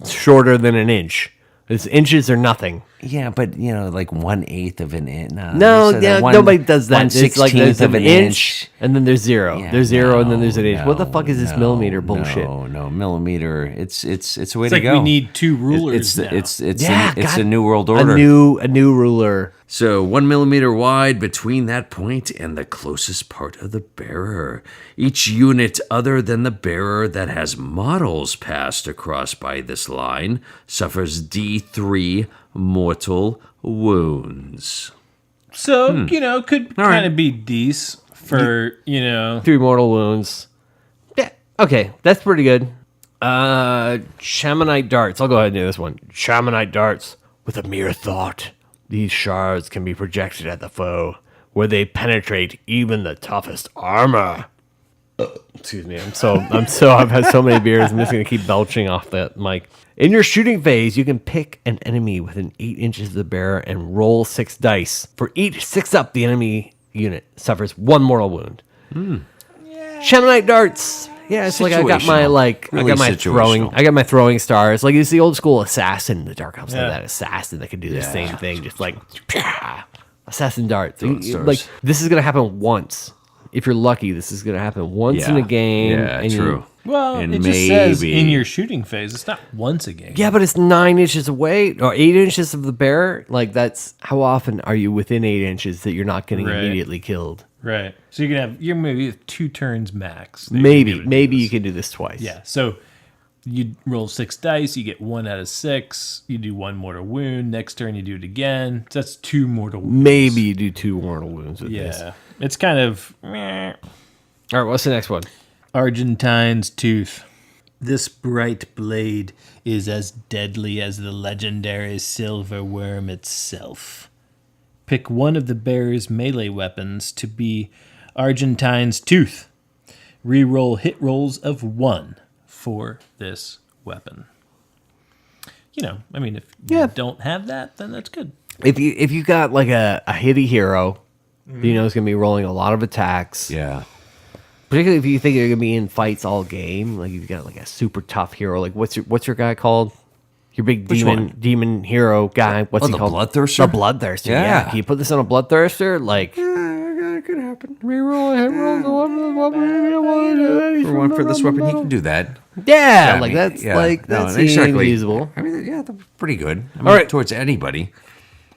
shorter than an inch. There's inches or nothing. Yeah, but like 1/8 of an inch. No, nobody does that. It's like there's 1/16 of an inch, and then there's 0. Yeah, there's 0, and then no, there's an inch. What the no, fuck is this no, millimeter bullshit? No, millimeter. It's a way It's to like go. we need 2 rulers now. It's Yeah, it's God, a new world order. A new ruler. So 1 millimeter wide between that point and the closest part of the bearer. Each unit other than the bearer that has models passed across by this line suffers D3 mortal wounds. So, could kind of be decent for, 3 mortal wounds. Yeah, okay, that's pretty good. Chammonite darts. I'll go ahead and do this one. Chammonite darts. With a mere thought, these shards can be projected at the foe, where they penetrate even the toughest armor. Excuse me. I've had so many beers. I'm just gonna keep belching off that mic. In your shooting phase, you can pick an enemy within 8 inches of the bearer and roll 6 dice. For each 6 up, the enemy unit suffers 1 mortal wound. Chammonite darts. Yeah, it's like I got my Really situational. I got my throwing stars. Like it's the old school assassin. The Dark Ops had that assassin that could do the same thing, just like assassin darts. Like this is gonna happen once. If you're lucky, this is gonna happen once in a game. Yeah, and true. well, And it just says maybe- in your shooting phase. It's not once a game. Yeah, but it's 9 inches away or 8 inches of the bearer. Like that's how often are you within 8 inches that you're not getting Right. immediately killed? Right. So you're maybe have 2 turns max. that Maybe you can do you this. can do this twice. Yeah. So you roll 6 dice, you get 1 out of 6, you do 1 mortal wound. Next turn you do it again. So that's 2 mortal wounds. Maybe you do 2 mortal wounds with this. Yeah. It's kind of meh. All right, what's the next one? Argentine's Tooth. This bright blade is as deadly as the legendary silver worm itself. Pick one of the bearer's melee weapons to be Argentine's Tooth. Reroll hit rolls of 1 for this weapon. If you don't have that, then that's good. If you got like a hitty hero, you know is going to be rolling a lot of attacks. Yeah. Particularly if you think you're going to be in fights all game, like you've got like a super tough hero. Like what's your guy called? Your big demon hero guy. What's he the called? Bloodthirster? The Bloodthirster. Yeah. Yeah. Can you put this on a Bloodthirster? Like, It could happen. reroll, hit roll, For one for this weapon, he can do that. yeah, I like mean, that's yeah. like No, that's exactly. feasible. I mean, yeah, that's pretty good. I mean, All right. towards anybody.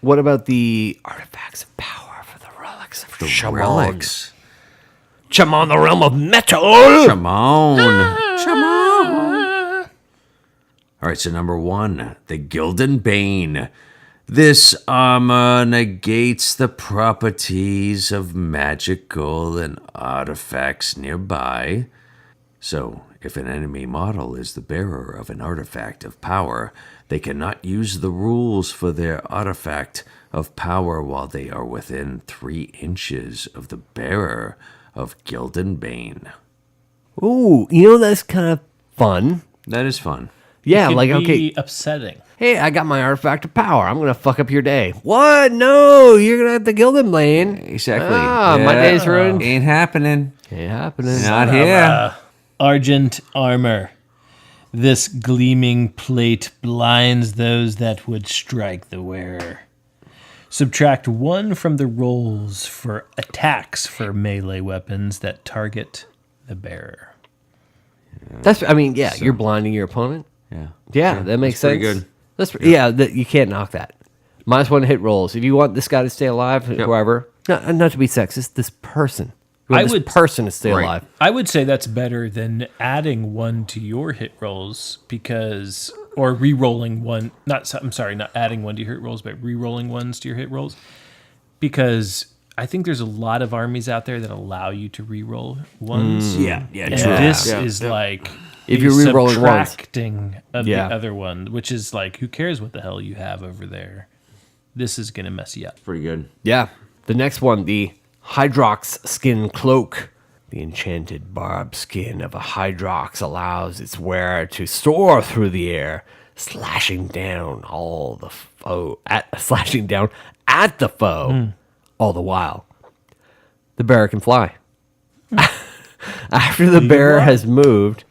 What about the artifacts of power for the relics of The Chammon? relics. Chammon, the realm of metal. Chammon. Chammon. All right, so number 1, the Gildan Bane. This armor negates the properties of magical and artifacts nearby. So, if an enemy model is the bearer of an artifact of power, they cannot use the rules for their artifact of power while they are within 3 inches of the bearer of Gildan Bane. Ooh, that's kind of fun. That is fun. Yeah, Could like be okay. upsetting. Hey, I got my artifact of power. I'm gonna fuck up your day. What? No, you're gonna have to Gildan Lane. Exactly. Ah, my day's ruined. Ain't happening. Ain't happening. Not here. Argent armor. This gleaming plate blinds those that would strike the wearer. Subtract 1 from the rolls for attacks for melee weapons that target the bearer. You're blinding your opponent. Yeah. Yeah, that makes sense. pretty good. You can't knock that. -1 hit rolls. If you want this guy to stay alive, whoever, not to be sexist, this person We want I this would- person to stay Right. alive. I would say that's better than adding 1 to your hit rolls or re-rolling one. Not adding 1 to your hit rolls, but re-rolling ones to your hit rolls. Because I think there's a lot of armies out there that allow you to re-roll ones. Yeah, And true. this Yeah. is like If a you're re-rolling ones. subtracting of Yeah. the other one, which is like, who cares what the hell you have over there? This is gonna mess you up. Pretty good. Yeah. The next one, the Hydrox Skin Cloak. The enchanted barbed skin of a Hydrox allows its wearer to soar through the air, slashing down at the foe, all the while. The bearer can fly. After the bearer has moved,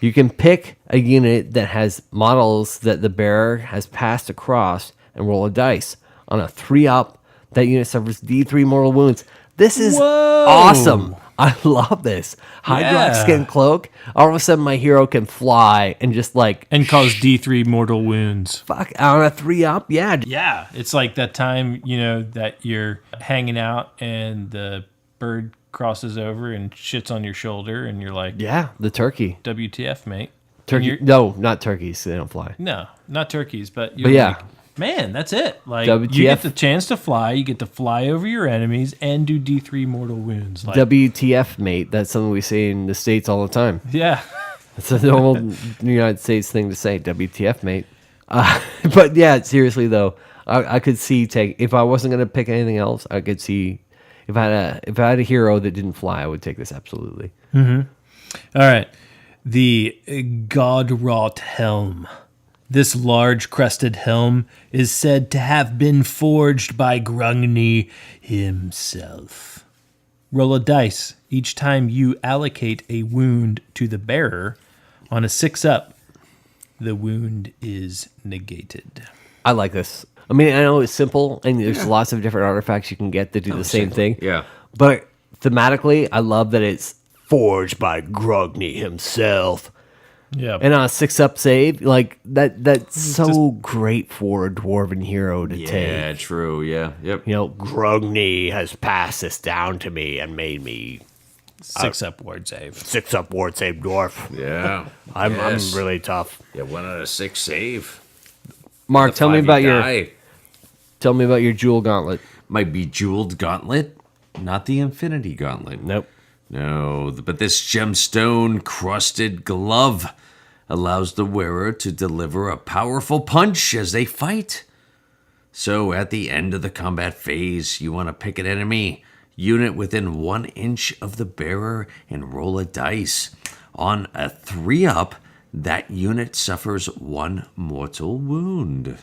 you can pick a unit that has models that the bearer has passed across and roll a dice. On a 3-up, that unit suffers D3 mortal wounds. This is awesome. I love this. Hydrox Yeah. Skin Cloak. All of a sudden, my hero can fly and just And cause D3 mortal wounds. fuck on a 3-up. Yeah. Yeah, it's like that time, that you're hanging out and the bird crosses over and shits on your shoulder and you're like, Yeah. The turkey. WTF, mate. Turkey. No, not turkeys. They don't fly. No, not turkeys, but you're But yeah. like, man, that's it. Like, WTF. you get the chance to fly, you get to fly over your enemies and do D3 mortal wounds. Like, WTF, mate. That's something we say in the States all the time. yeah. It's a normal United States thing to say. WTF, mate. But yeah, seriously though, I could see if I wasn't gonna pick anything else, I could see if I had a hero that didn't fly, I would take this absolutely. All right. The God-wrought helm. This large crested helm is said to have been forged by Grungni himself. Roll a dice each time you allocate a wound to the bearer. On a 6-up, the wound is negated. I like this. I mean, I know it's simple, and there's lots of different artifacts you can get to do the same thing. Yeah. But thematically, I love that it's forged by Grogny himself. Yeah. And on a 6-up save, like that's so great for a dwarven hero to take. Yeah, true. Yeah. Yep. Grogny has passed this down to me and made me 6-up ward save. 6-up ward save dwarf. Yeah. I'm Yes. really tough. Yeah, 1 out of 6 save. Mark, tell me 5 about you your die. jewel gauntlet. My bejeweled gauntlet, not the infinity gauntlet. Nope. No, but this gemstone crusted glove allows the wearer to deliver a powerful punch as they fight. So at the end of the combat phase, you want to pick an enemy unit within 1 inch of the bearer and roll a dice. On a 3-up, that unit suffers 1 mortal wound.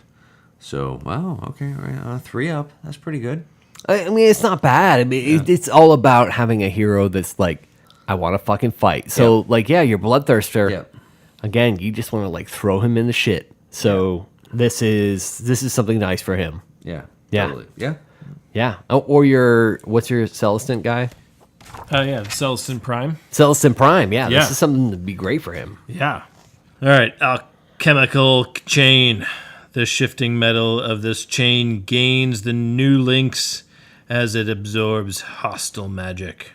So, wow, okay, right, on a 3-up, that's pretty good. I mean, it's not bad. I mean, it's all about having a hero that's like, I want to fucking fight. So, your Bloodthirster. Yeah. Again, you just want to throw him in the shit. So this is something nice for him. Yeah, Yeah. totally. Yeah. Yeah. Oh, or what's your Celestant guy? Oh, yeah. Celestin Prime. Celestin Prime. Yeah, Yeah. this is something to be great for him. Yeah. All right. Alchemical chain. The shifting metal of this chain gains the new links as it absorbs hostile magic.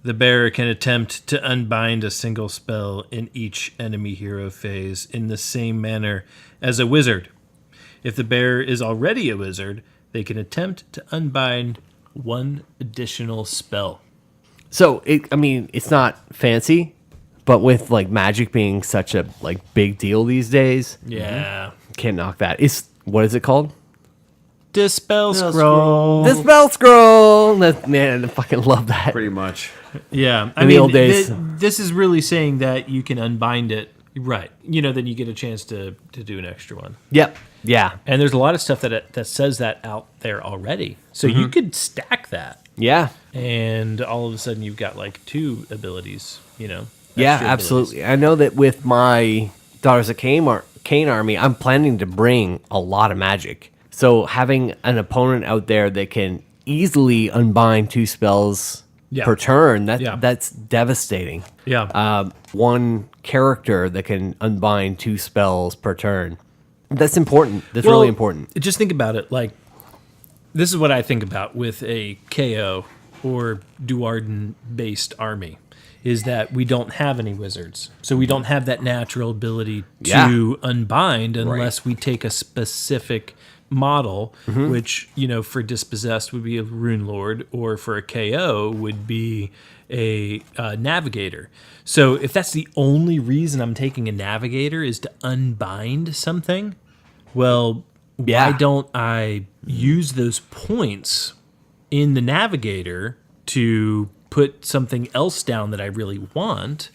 The bearer can attempt to unbind a single spell in each enemy hero phase in the same manner as a wizard. If the bearer is already a wizard, they can attempt to unbind 1 additional spell. So it's not fancy, but with magic being such a big deal these days, Yeah. can't knock that. What is it called? Dispel scroll. The spell scroll. Man, I fucking love that. Pretty much. Yeah, I In the mean, old days. this is really saying that you can unbind it, right? Then you get a chance to do an extra one. Yep. Yeah. And there's a lot of stuff that says that out there already, so you could stack that, Yeah. and all of a sudden you've got 2 abilities. Yeah, extra absolutely. I know that with my Daughters of Cain army, I'm planning to bring a lot of magic. So having an opponent out there that can easily unbind 2 spells per turn, that's devastating. Yeah. 1 character that can unbind 2 spells per turn. That's important. That's really important. Just think about it. This is what I think about with a KO or Duarden-based army is that we don't have any wizards. So we don't have that natural ability to unbind unless we take a specific model, which, for Dispossessed would be a Rune Lord, or for a KO would be a Navigator. So if that's the only reason I'm taking a Navigator is to unbind something, well, why don't I use those points in the Navigator to put something else down that I really want,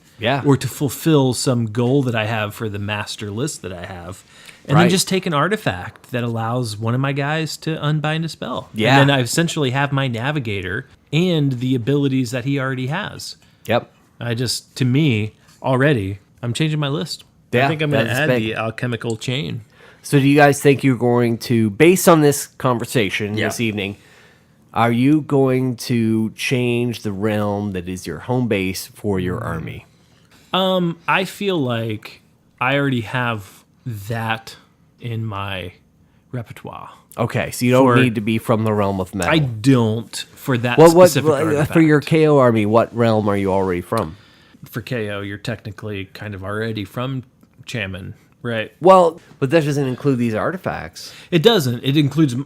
or to fulfill some goal that I have for the master list that I have, and then just take an artifact that allows one of my guys to unbind a spell. And then I essentially have my Navigator and the abilities that he already has. To me, already, I'm changing my list. I think I'm going to add the alchemical chain. So do you guys think you're going to, based on this conversation this evening, are you going to change the realm that is your home base for your army? I feel like I already have that in my repertoire. Okay, so you don't need to be from the realm of metal. I don't for that specific artifact. For your KO army, what realm are you already from? For KO, you're technically kind of already from Chammon, right? Well, but that doesn't include these artifacts. It doesn't. It includes,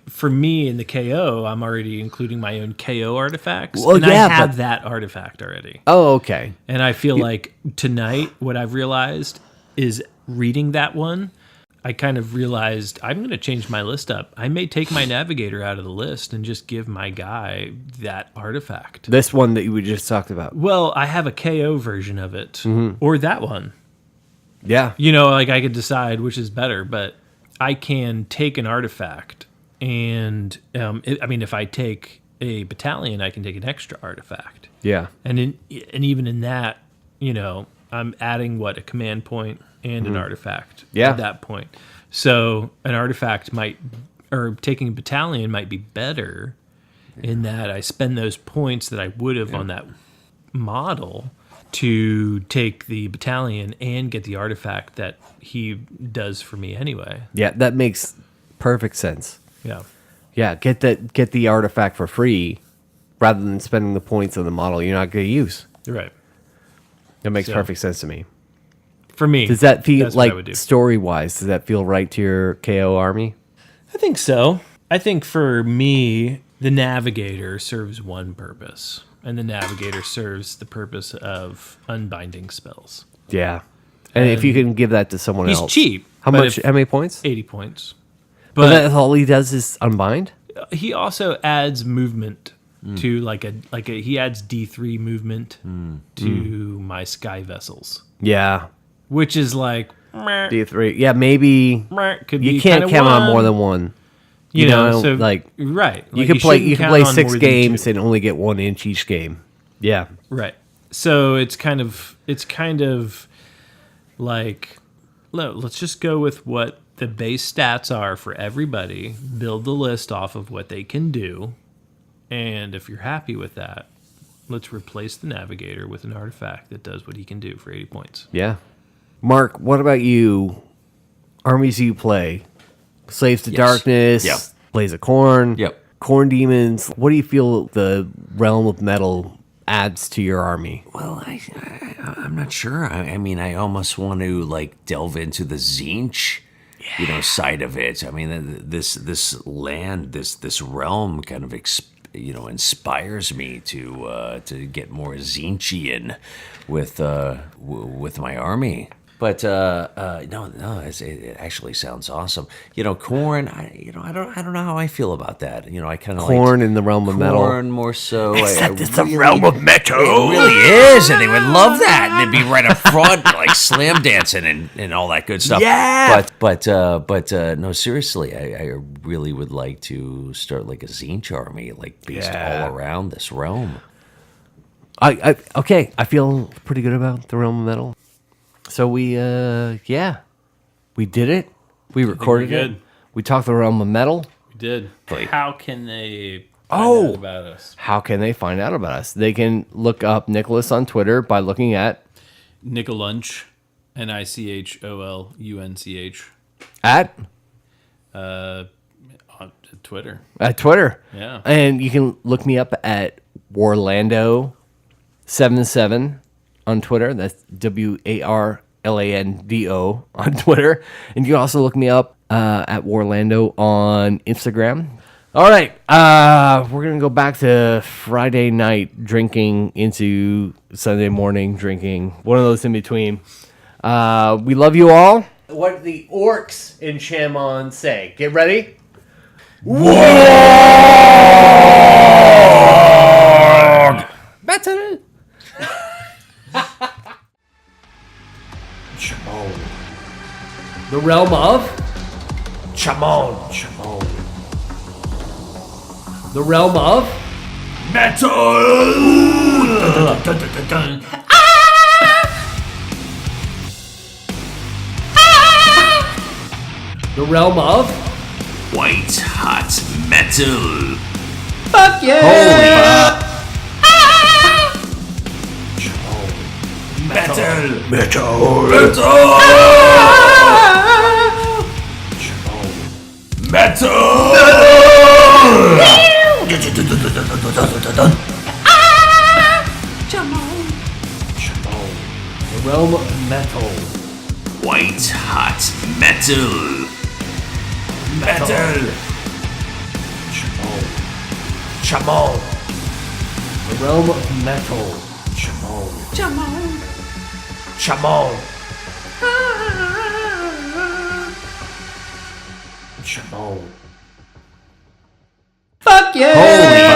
for me in the KO, I'm already including my own KO artifacts. Well, I have that artifact already. Oh, okay. And I feel like tonight, what I've realized is reading that one, I kind of realized I'm going to change my list up. I may take my Navigator out of the list and just give my guy that artifact. This one that we just talked about. Well, I have a KO version of it, or that one. Yeah. I could decide which is better, but I can take an artifact, and if I take a battalion, I can take an extra artifact. Yeah. And even in that, I'm adding a command point and an artifact at that point. So an artifact taking a battalion might be better in that I spend those points that I would have on that model to take the battalion and get the artifact that he does for me anyway. Yeah, that makes perfect sense. Yeah. Yeah, get the artifact for free rather than spending the points on the model you're not going to use. Right. That makes perfect sense to me. For me, does that feel like story-wise? Does that feel right to your KO army? I think so. I think for me, the Navigator serves one purpose, and the Navigator serves the purpose of unbinding spells. Yeah, and if you can give that to someone else, he's cheap. How much? How many points? 80 points. But that's all he does is unbind. He also adds movement to he adds D3 movement to my sky vessels. Yeah. Which is D3. Yeah, maybe could you can't count on more than one. You know, right. You can play 6 games and only get 1 inch each game. Yeah. Right. So it's kind of like, let's just go with what the base stats are for everybody, build the list off of what they can do, and if you're happy with that, let's replace the Navigator with an artifact that does what he can do for 80 points. Yeah. Mark, what about you? Armies you play? Slaves to Darkness, Blaze of Corn, Corn Demons. What do you feel the Realm of Metal adds to your army? Well, I'm not sure. I almost want to delve into the Tzeentch, side of it. I mean, this land, this realm kind of inspires me to get more Tzeentchian with my army. But it actually sounds awesome. Corn. I don't know how I feel about that. I kind of Corn in the realm of metal. Corn more so. Except it's the realm of metal. It really is, and they would love that. And they'd be right up front, slam dancing and all that good stuff. Yeah. But no, seriously, I really would like to start a Tzeentch army, based all around this realm. Okay. I feel pretty good about the realm of metal. So we did it. We recorded it. We talked the realm of metal. We did. How can they find out about us? How can they find out about us? They can look up Nicholas on Twitter by looking at Nicholunch, NICHOLUNCH. At? On Twitter. At Twitter. Yeah. And you can look me up at WARlando77 on Twitter. That's WARLANDO on Twitter. And you can also look me up at WARlando on Instagram. All right, we're going to go back to Friday night drinking into Sunday morning drinking. One of those in between. We love you all. What the orcs in Chammon say. Get ready. Battle! Chammon. The realm of Chammon. Chammon. the realm of Metal! the realm of White hot metal. fuck yeah! Metal. Metal. Metal. Metal. The realm of metal. White hot metal. Metal. Chammon. The realm of metal. Chammon. Chammon. Fuck yeah! Holy